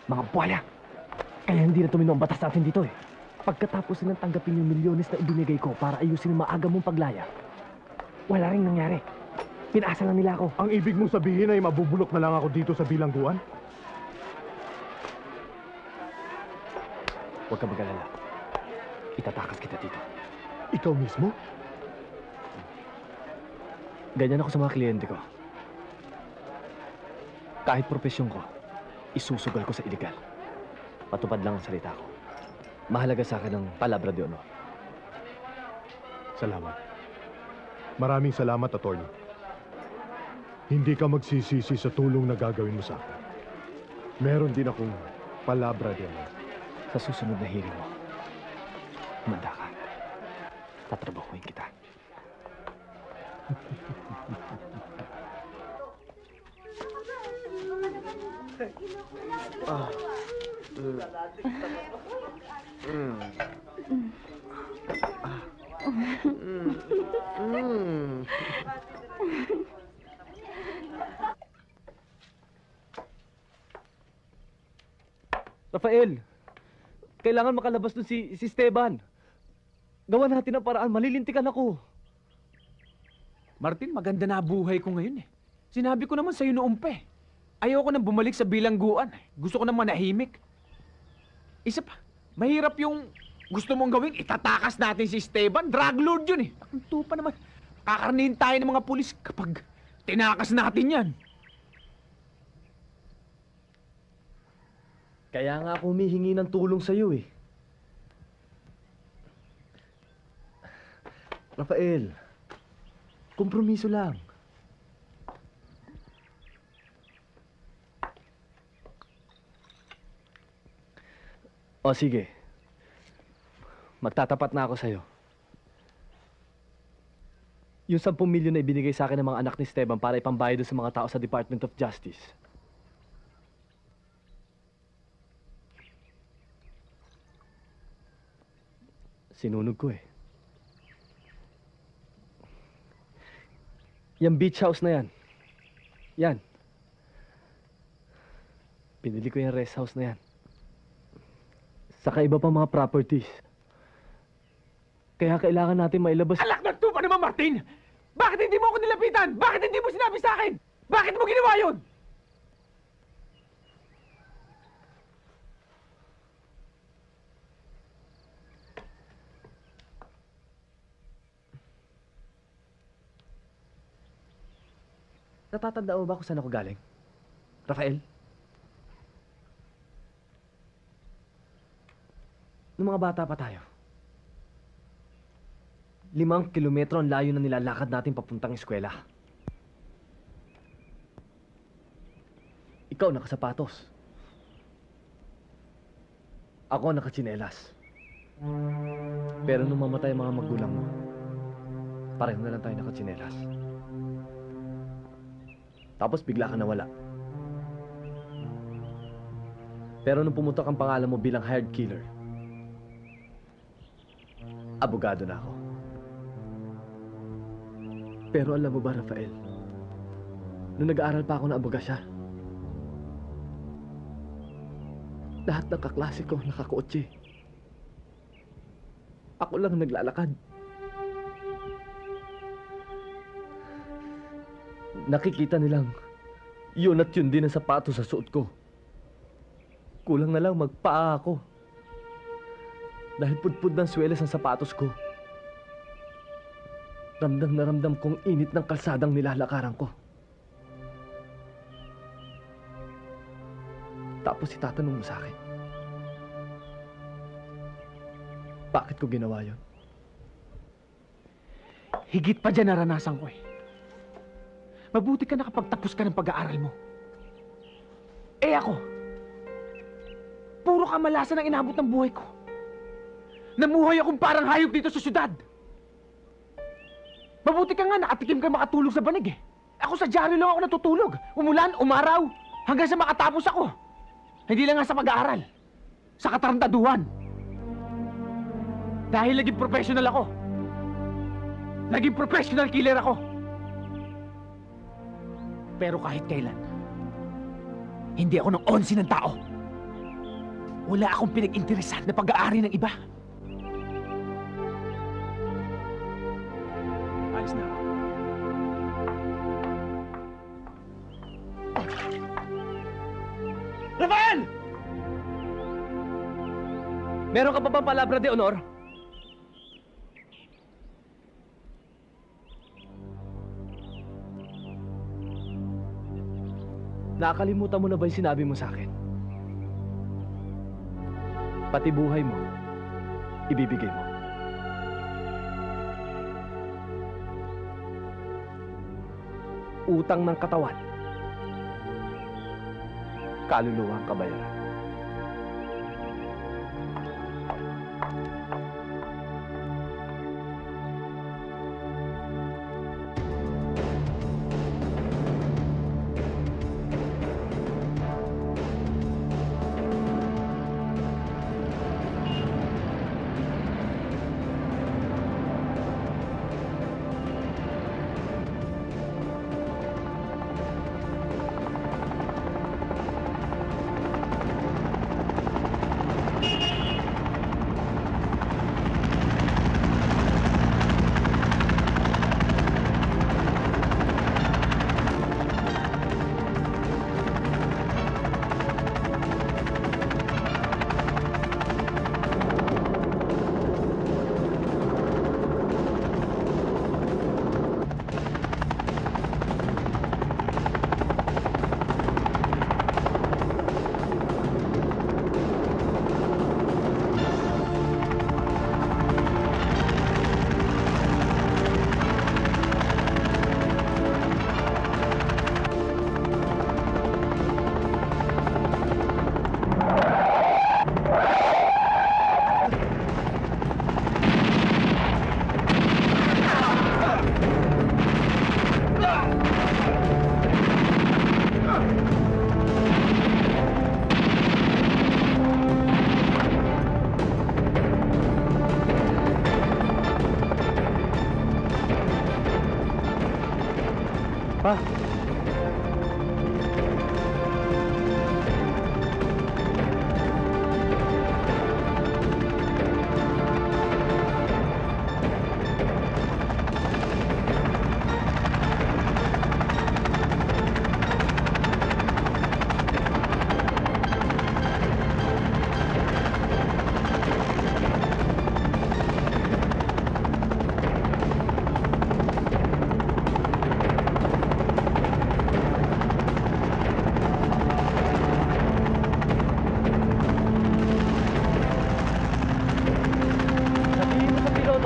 [SPEAKER 6] Mga buwala. Kaya hindi na tumino ang batas natin dito eh. Pagkatapos nilang tanggapin yung milyones na ibinigay ko para ayusin ang maaga mong paglaya, wala rin nangyari. Pinaasa lang nila ako.
[SPEAKER 11] Ang ibig mong sabihin ay mabubulok na lang ako dito sa bilangguan?
[SPEAKER 6] Huwag ka mag-alala. Itatakas kita dito.
[SPEAKER 11] Ikaw mismo?
[SPEAKER 6] Ganyan ako sa mga kliyente ko. Kahit propesyon ko, isusugal ko sa iligal. Patupad lang ang salita ko. Mahalaga sa akin ang palabra de honor.
[SPEAKER 11] Salamat. Maraming salamat, attorney. Hindi ka magsisisi sa tulong na gagawin mo sa akin. Meron din akong palabra din.
[SPEAKER 6] Sa susunod na hearing mo, humanda ka. Tatrabahuin kita. Rafael, kailangan makalabas dun si Esteban. Gawa natin ang paraan, malilintikan ako.
[SPEAKER 3] Martin, maganda na buhay ko ngayon eh. Sinabi ko naman sa'yo noong pa eh. Ayoko nang bumalik sa bilangguan. Gusto ko nang manahimik. Isa pa, mahirap yung gusto mong gawin, itatakas natin si Esteban. Drug lord yun eh. Ang tupa naman. Kakarnihin tayo ng mga pulis kapag tinakas natin yan.
[SPEAKER 6] Kaya nga ako humihingi ng tulong sa'yo eh. Rafael, kompromiso lang. O sige, magtatapat na ako sa'yo. Yung 10 milyon na ibinigay sa akin ng mga anak ni Esteban para ipambayad sa mga tao sa Department of Justice. Sinunog ko eh. Yung beach house na yan. Yan. Pinili ko yung rest house na yan. Saka iba pa mga properties. Kaya kailangan natin mailabas...
[SPEAKER 3] Alak na tupa naman, Martin! Bakit hindi mo ako nilapitan? Bakit hindi mo sinabi sa akin? Bakit mo ginawa yun?
[SPEAKER 6] Natatanda mo ba kung saan ako galing? Rafael? Nung mga bata pa tayo, 5 kilometro ang layo na nilalakad natin papuntang eskwela. Ikaw nakasapatos. Ako nakatsinelas. Pero nung mamatay ang mga magulang mo, pareho na lang tayo nakatsinelas. Tapos bigla ka nawala. Pero nung pumutok ang pangalan mo bilang hired killer, abogado na ako. Pero alam mo ba, Rafael, nung nag-aaral pa ako ng abogasya, lahat ng kaklase ko nakakotse. Ako lang naglalakad. Nakikita nilang yun at yun din ang sapatos sa suot ko. Kulang na lang magpaa ako. Dahil pudpud ng swelas ang sapatos ko. Ramdam na ramdam kong init ng kalsadang nilalakaran ko. Tapos itatanong mo sa akin, bakit ko ginawa yun?
[SPEAKER 3] Higit pa dyan naranasan ko eh. Mabuti ka nakapagtapos ka ng pag-aaral mo. Eh ako, puro kamalasan ang inabot ng buhay ko. Namuhay akong parang hayop dito sa syudad. Mabuti ka nga, nakatikim ka makatulog sa banig eh. Ako sa dyaryo lang ako natutulog. Umulan, umaraw, hanggang sa makatapos ako. Hindi lang nga sa pag-aaral, sa katarantaduhan. Dahil naging professional ako. Naging professional killer ako. Pero kahit kailan, hindi ako ng 11 ng tao. Wala akong pinag-interesan na pag-aari ng iba. Alis na ako.
[SPEAKER 6] Rafael! Meron ka pa bang palabra de honor? Nakakalimutan mo na ba yung sinabi mo sa akin? Pati buhay mo, ibibigay mo. Utang ng katawan, kaluluwang kabayaran. Pa!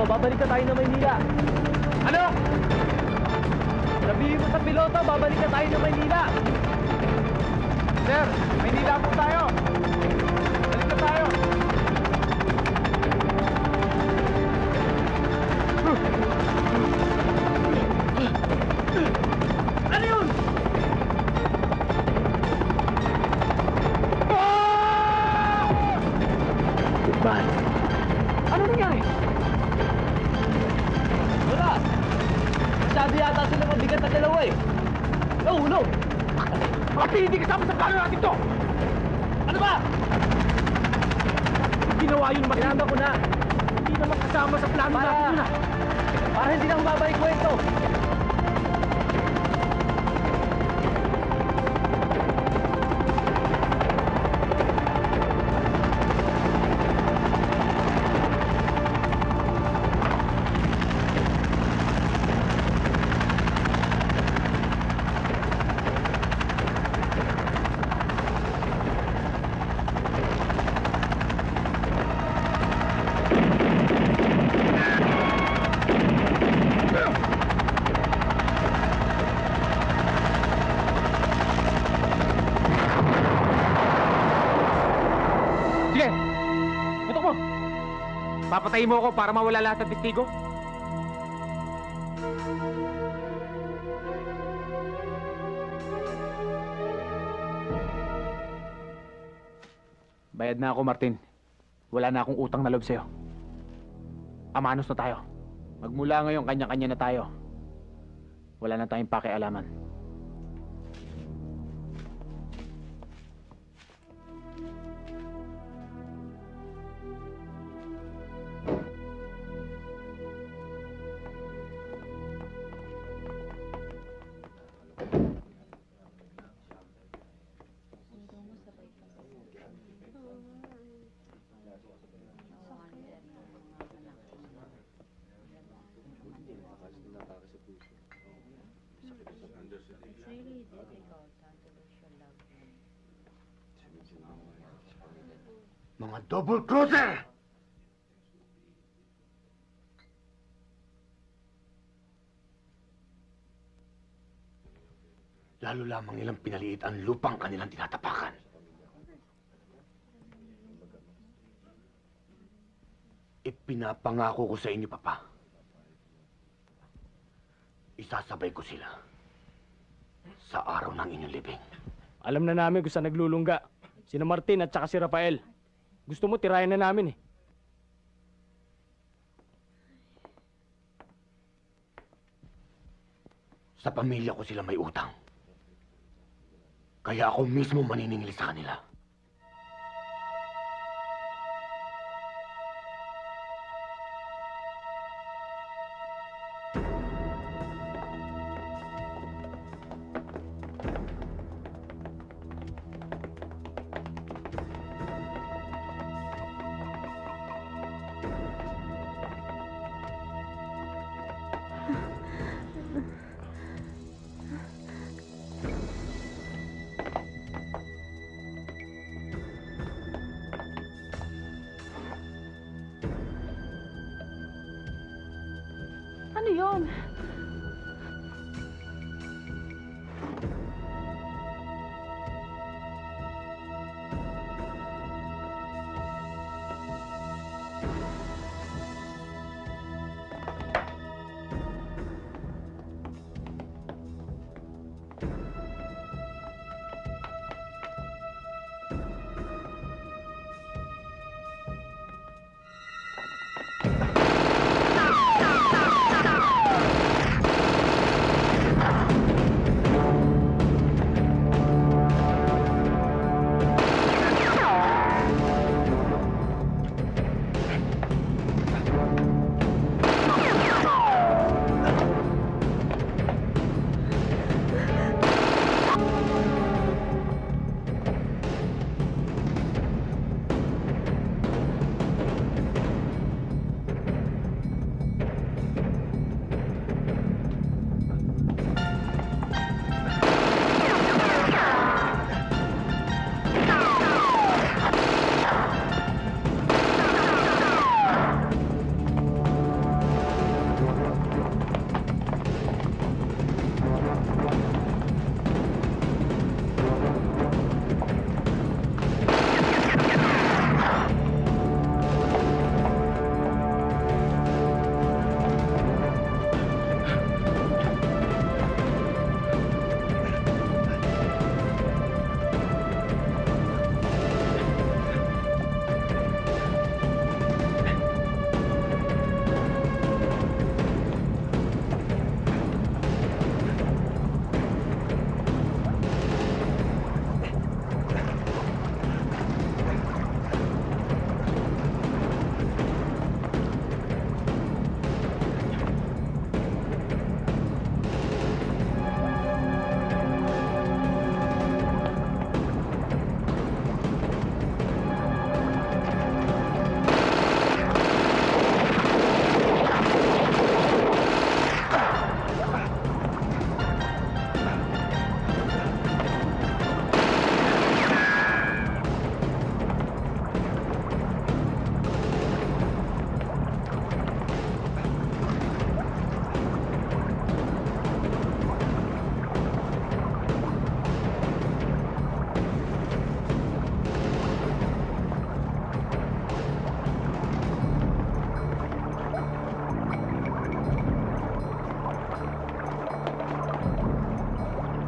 [SPEAKER 6] Babalik na tayo na Maynila. Ano? Sabihin mo sa piloto, babalik na tayo na Maynila.
[SPEAKER 3] Sir, Maynila po tayo. Balik na tayo.
[SPEAKER 6] Ano yun?
[SPEAKER 3] Goodbye.
[SPEAKER 6] Ano nangyari? Wala. Masyado yata sila mabigat na dalawa eh. Nahulog.
[SPEAKER 3] Bakit hindi kasama sa plano natin to?
[SPEAKER 6] Ano ba?
[SPEAKER 3] Ginawa yun naman.
[SPEAKER 6] Sinama ko na.
[SPEAKER 3] Hindi naman kasama sa plano natin yun ah.
[SPEAKER 6] Para hindi na babalik ko ito.
[SPEAKER 3] Sige! Putok mo! Papatayin mo ako para mawala lahat ng testigo? Bayad na ako, Martin. Wala na akong utang na loob sa'yo. Amanos na tayo. Magmula ngayon, kanya-kanya na tayo. Wala na tayong pakialaman.
[SPEAKER 4] Mga double crosser! Lalo lamang nilang pinaliit ang lupang kanilang tinatapakan. Ipinapangako ko sa inyo, Papa. Isasabay ko sila sa araw ng inyong libing.
[SPEAKER 9] Alam na namin kung saan naglulungga. Sina Martin at saka si Rafael. Gusto mo, tirayan na namin eh.
[SPEAKER 4] Sa pamilya ko sila may utang. Kaya ako mismo maniningil sa kanila.
[SPEAKER 10] Ano yon?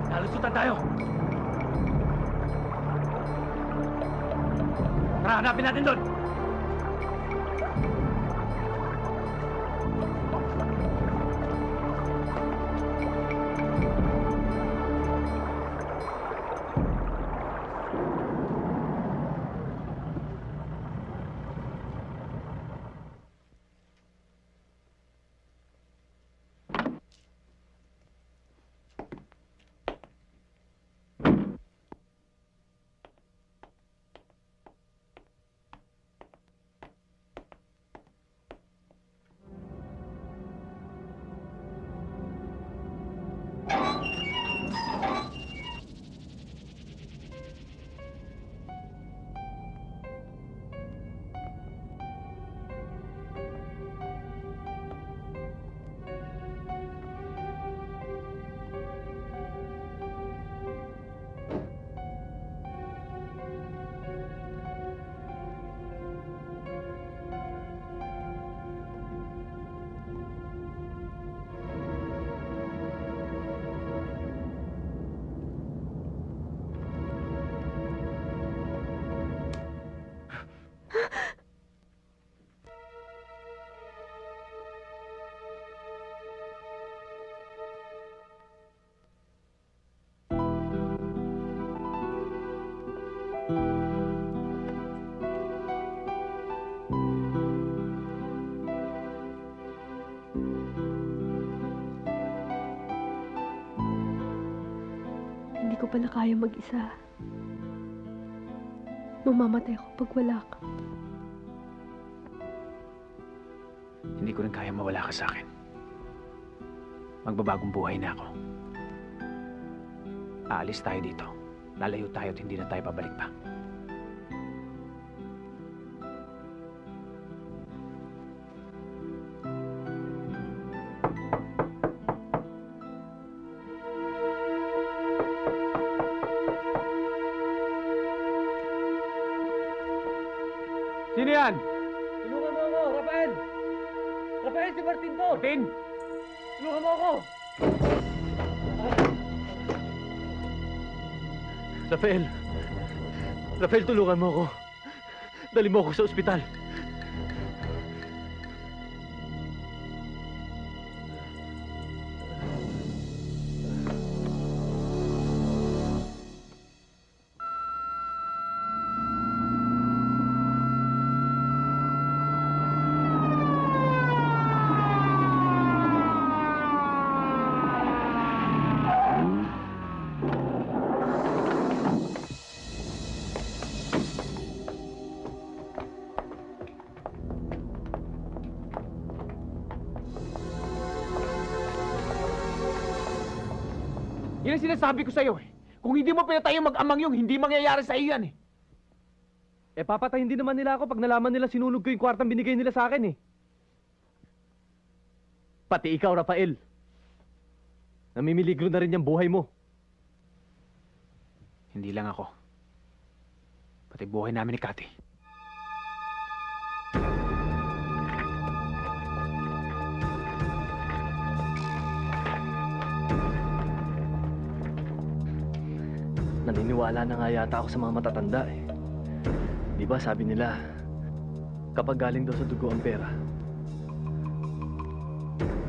[SPEAKER 6] Nalusutan tayo! Tara, hanapin natin doon!
[SPEAKER 7] ko pala kaya mag-isa. Mamamatay ako pag wala ka.
[SPEAKER 3] Hindi ko rin kaya mawala ka sa akin. Magbabagong buhay na ako. Aalis tayo dito. Lalayo tayo at hindi na tayo pabalik pa. Sino yan?
[SPEAKER 6] Tulungan mo ako, Rafael! Rafael, si Martin to!
[SPEAKER 3] Martin!
[SPEAKER 6] Tulungan mo ako!
[SPEAKER 14] Rafael! Rafael, tulungan mo ako. Dali mo ako sa ospital.
[SPEAKER 3] Yan ang sinasabi ko sa'yo eh. Kung hindi mo pinatay yung mag-amang yung, hindi mangyayari sa iyo yan eh.
[SPEAKER 6] Eh, papatayin din naman nila ako pag nalaman nila sinunog ko yung kwartang binigay nila sa akin eh. Pati ikaw, Rafael. Namimiligro na rin yung buhay mo.
[SPEAKER 3] Hindi lang ako. Pati buhay namin ni Cathy.
[SPEAKER 14] Naniniwala na nga yata ako sa mga matatanda eh. Di ba sabi nila, kapag galing daw sa dugo ang pera,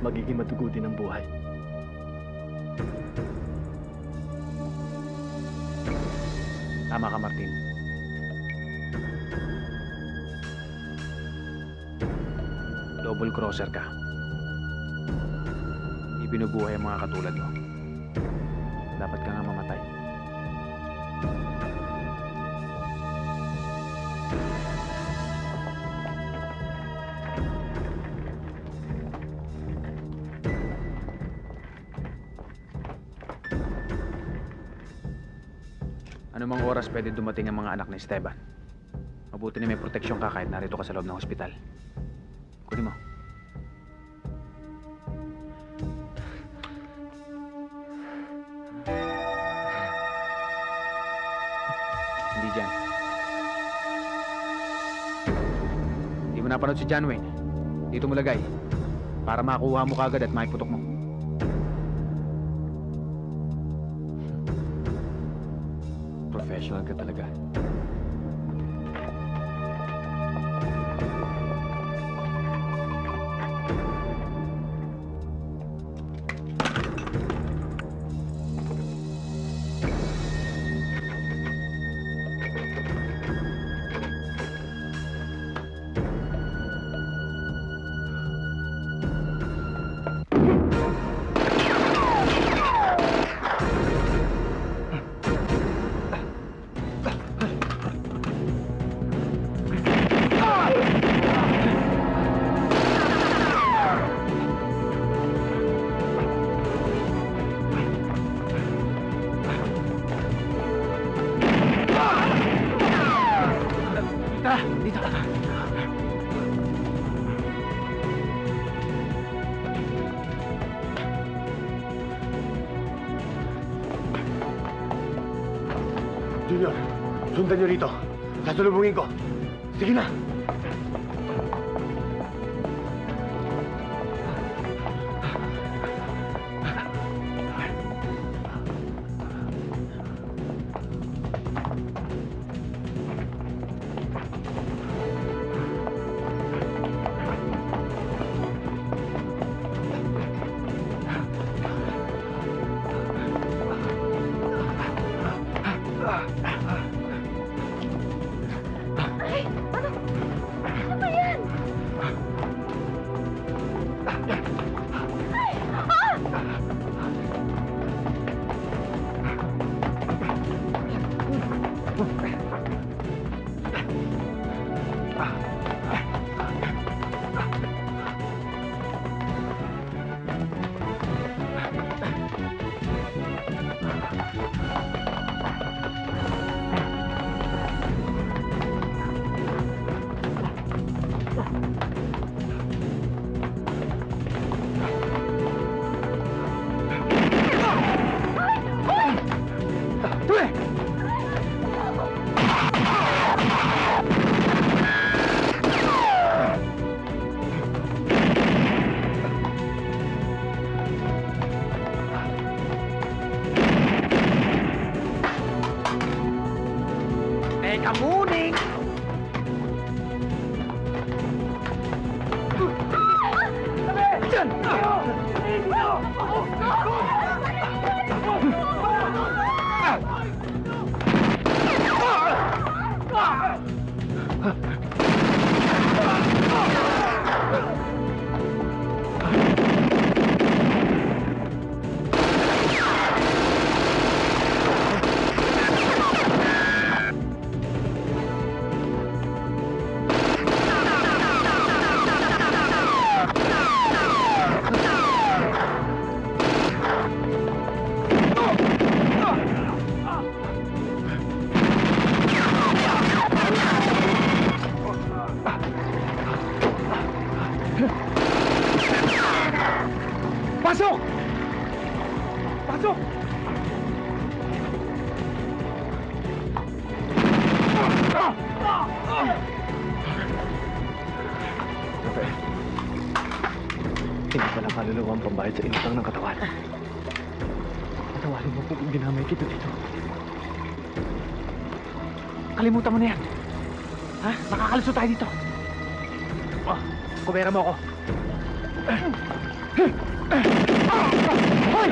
[SPEAKER 14] magiging madugo din ang buhay.
[SPEAKER 3] Tama ka, Martin. Double crosser ka. Ibinubuhay ang mga katulad mo. Dapat ka nga mamatay. Anumang oras pwede dumating ang mga anak ni Esteban. Mabuti na may proteksyon ka kahit narito ka sa loob ng ospital. Kunin mo. Hindi dyan. Hindi mo napanood si John Wayne. Dito mo lagay. Para makuha mo kagad at maiputok mo. Professional ka talaga.
[SPEAKER 4] Junior, sundan nyo rito. Sasalubungin ko. Sige na.
[SPEAKER 7] Ay, ano?
[SPEAKER 6] lamuning! Pasok! Pasok!
[SPEAKER 14] Rafael, hindi pala kaluluwa ang pambayad sa inutang ng katawan. Patawarin mo po kung ginamay kita dito.
[SPEAKER 3] Kalimutan mo na yan. Ha? Nakakalusot tayo dito. Oh, kumera mo ako. Hoy!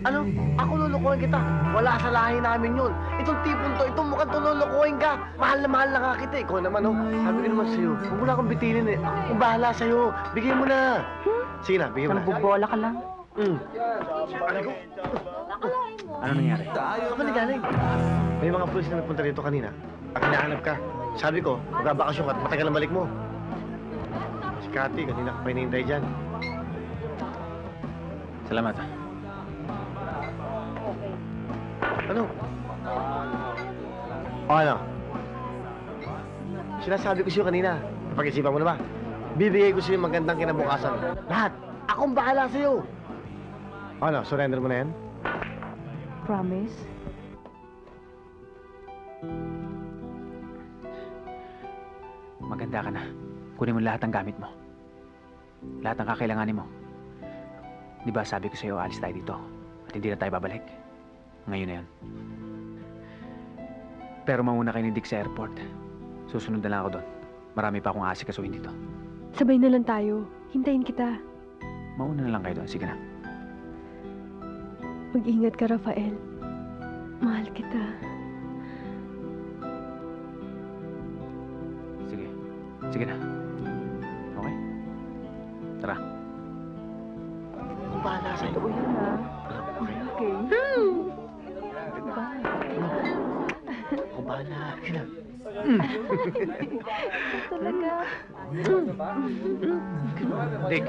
[SPEAKER 4] Ano? Ako lulukuhin kita. Wala sa lahi namin yun. Itong tipong to, itong mukhang to lulukuhin ka. Mahal na nga kita. Ikaw naman, oh. Sabi ko naman sa'yo, huwag mo na akong bitilin eh. Ako kung bahala sa'yo. Bigyan mo na. Sige na, bigyan mo na.
[SPEAKER 10] Nagbubola ka lang.
[SPEAKER 3] Ano nangyari?
[SPEAKER 4] Ako na galing. May mga pulis na nagpunta dito kanina. At hinahanap ka. Sabi ko, magbabakasyon ka at matagal ang balik mo. Si Cathy, kanina ka pa hinihintay dyan.
[SPEAKER 3] Salamat.
[SPEAKER 4] Ano? O ano? Sinasabi ko sa'yo kanina. Napag-isipan mo na ba? Bibigay ko sa'yo magandang kinabukasan. Lahat. Akong bahala sa'yo. Ano? Surrender mo na yan?
[SPEAKER 10] Promise?
[SPEAKER 3] Maganda ka na. Kunin mo lahat ng gamit mo. Lahat ng kakailanganin mo. Di ba sabi ko sa'yo, alis tayo dito. At hindi na tayo babalik. Ngayon na yan. Pero mauna kayo ni Dick sa airport. Susunod na lang ako doon. Marami pa akong aasikasuhin dito.
[SPEAKER 7] Sabay na lang tayo. Hintayin kita.
[SPEAKER 3] Mauna na lang kayo doon. Sige na.
[SPEAKER 7] Mag-ingat ka, Rafael. Mahal kita.
[SPEAKER 3] Sige. Sige na. Okay? Tara.
[SPEAKER 4] Akong bahala sa'yo.
[SPEAKER 10] Totoo yan, ha? Okay.
[SPEAKER 4] Akong bahala. Sige na.
[SPEAKER 10] Talaga.
[SPEAKER 3] Dick.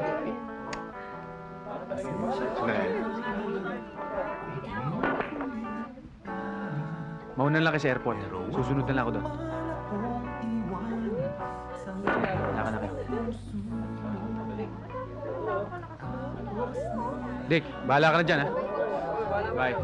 [SPEAKER 3] Mauna lang kayo sa airport. Susunod na lang ako doon. Sige, wala ka na kayo. Dick, bahala ka na dyan, ha? Bye.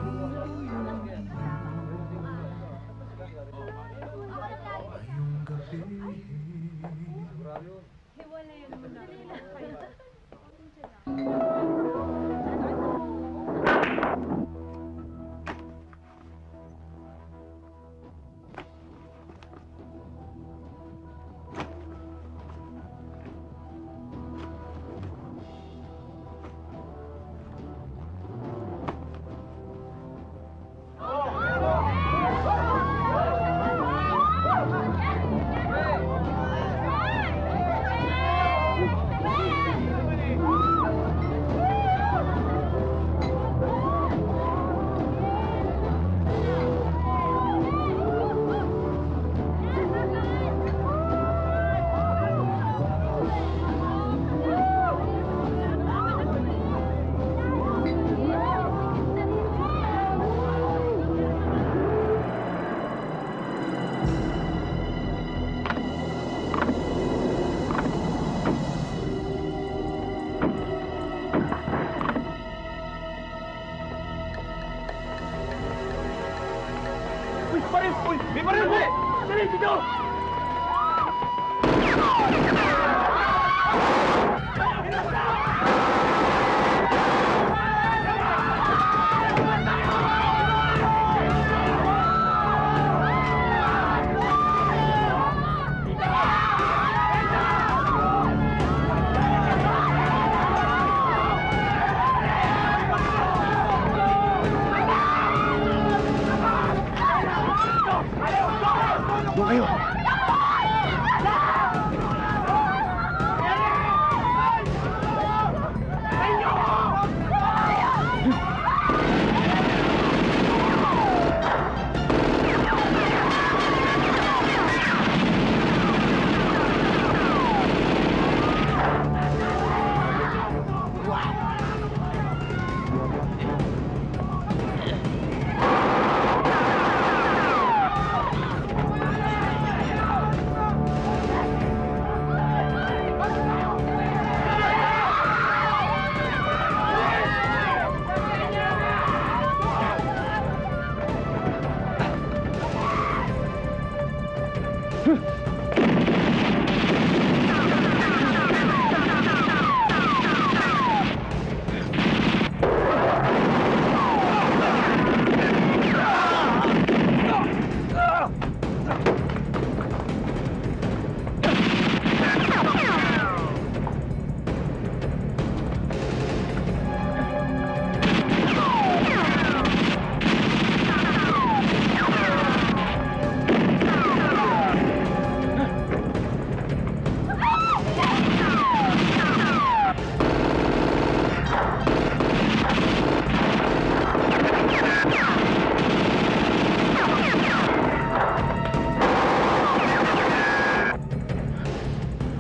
[SPEAKER 4] Doon kayo!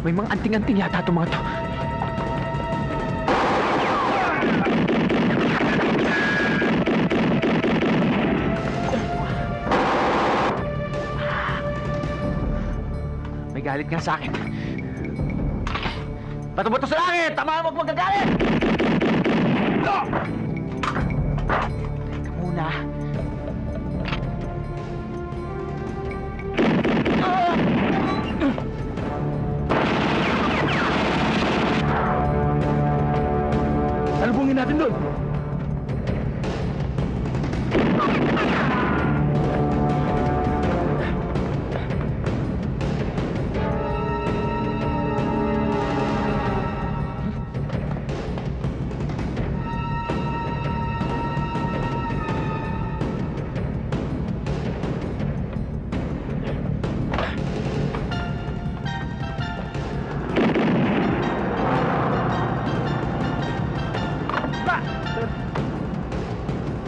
[SPEAKER 3] May mga anting-anting yata itong mga to. May galit nga sa akin. Bato-bato sa langit! Tama mo magagalit! Teka muna.
[SPEAKER 4] Salubungin natin doon!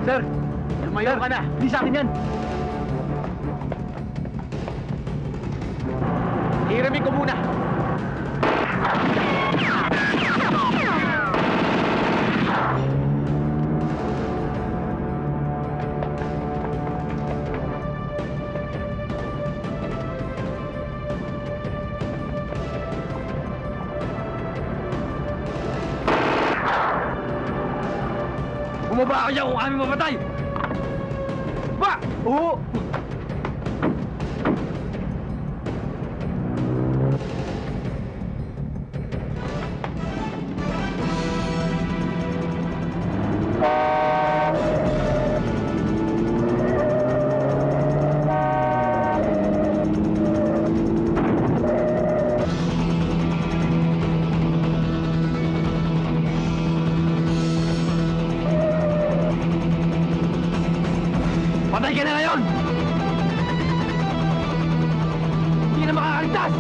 [SPEAKER 3] Sir! Lumayo ka na! Hindi sa akin yan! Hiramin ko muna!
[SPEAKER 6] Bumaba ka dyan kung kami mamatay! Ba! Oo! Patay ka na ngayon! Hindi na makakaligtas!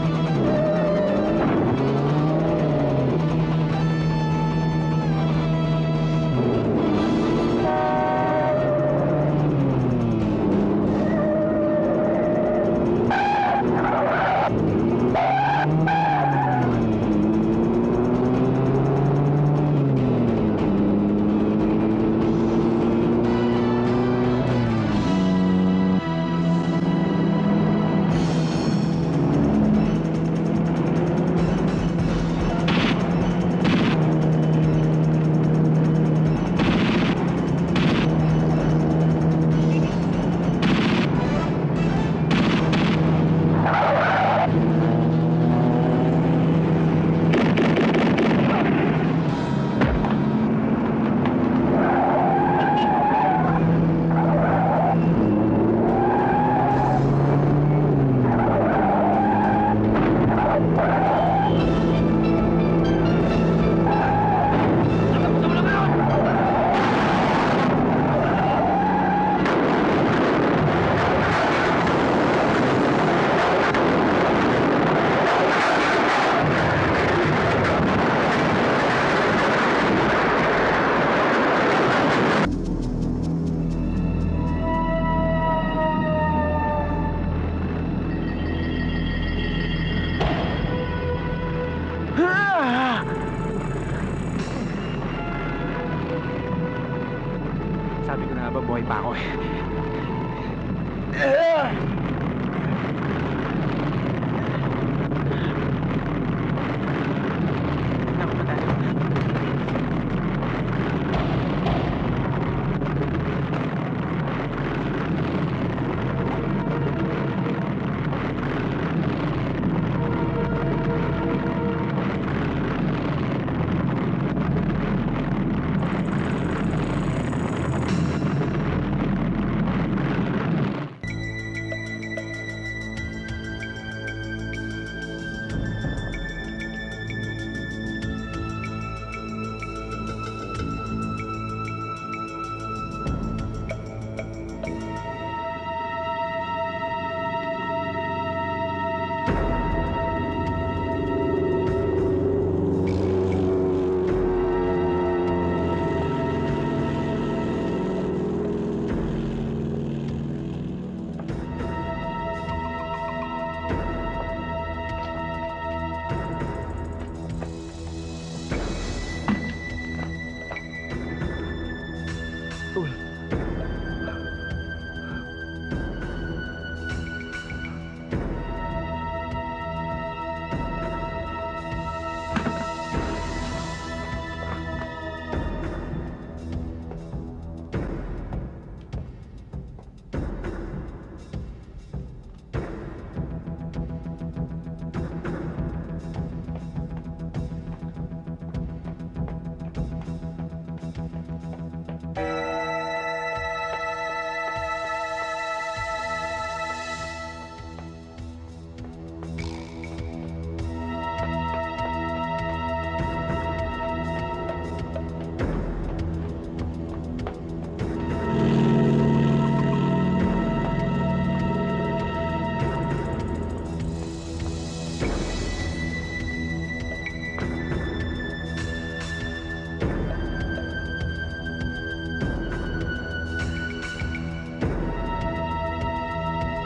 [SPEAKER 3] Sabi ko na nga ba, buhay pa ako eh. Naku, madali.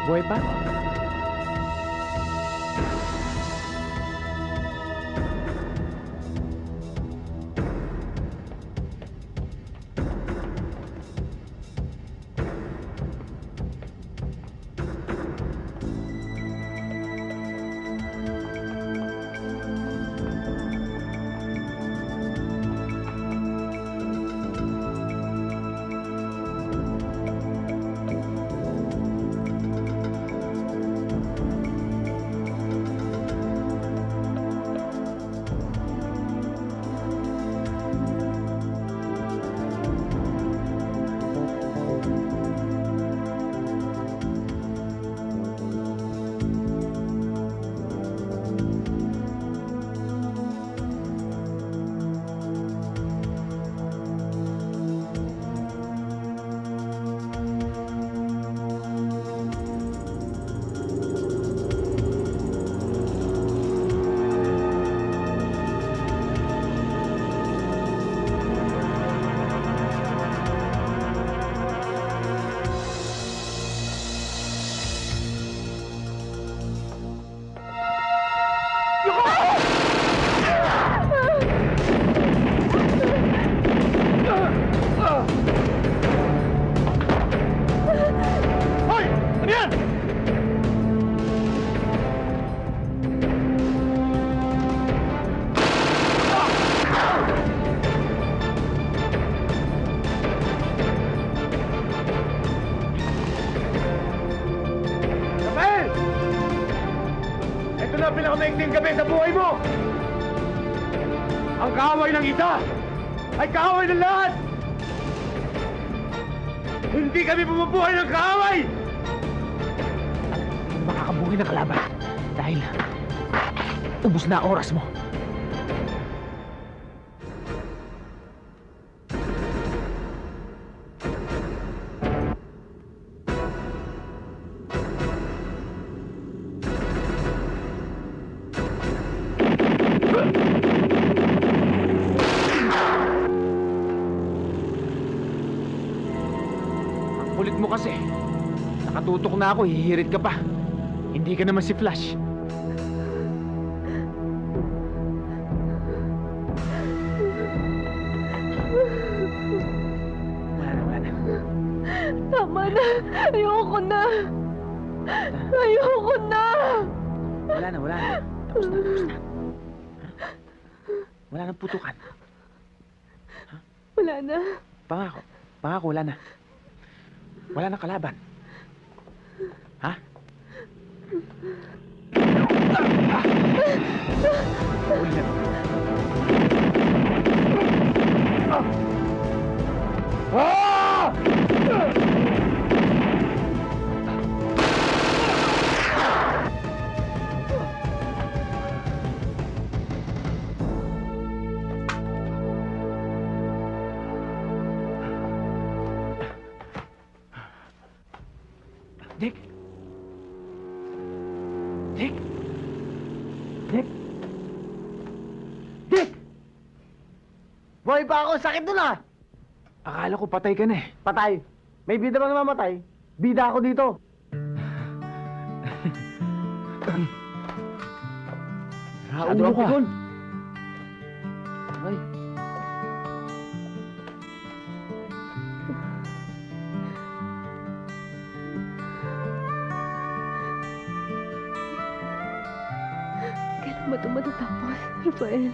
[SPEAKER 3] Buhay pa?
[SPEAKER 4] Hoy! Ano yan? Rafael! Ito na ang pinakamaikling gabi sa buhay mo! Ang kaaway ng isa ay kaaway ng lahat! Hindi kami bumubuhay ng kaaway!
[SPEAKER 3] Makakabuhay ng kalaban dahil ubos na ang oras mo. Ang kulit mo kasi. Nakatutok na ako, hihirit ka pa. Hindi ka naman si Flash. Wala na.
[SPEAKER 7] Tama na. Ayoko na. Ayoko na.
[SPEAKER 3] Wala na. Tapos na. Wala nang putukan.
[SPEAKER 7] Wala na.
[SPEAKER 3] Pangako, wala na. Wala nang kalaban. Ha? Uli na. Dick! Dick! Dick!
[SPEAKER 4] Dick! Buhay pa ako! Sakit doon ah!
[SPEAKER 3] Akala ko patay ka na eh.
[SPEAKER 4] Patay! May bida bang namamatay? Bida ako dito!
[SPEAKER 3] Raulo ka.
[SPEAKER 4] Ay.
[SPEAKER 7] Kailan ba ito matatapos, Rafael?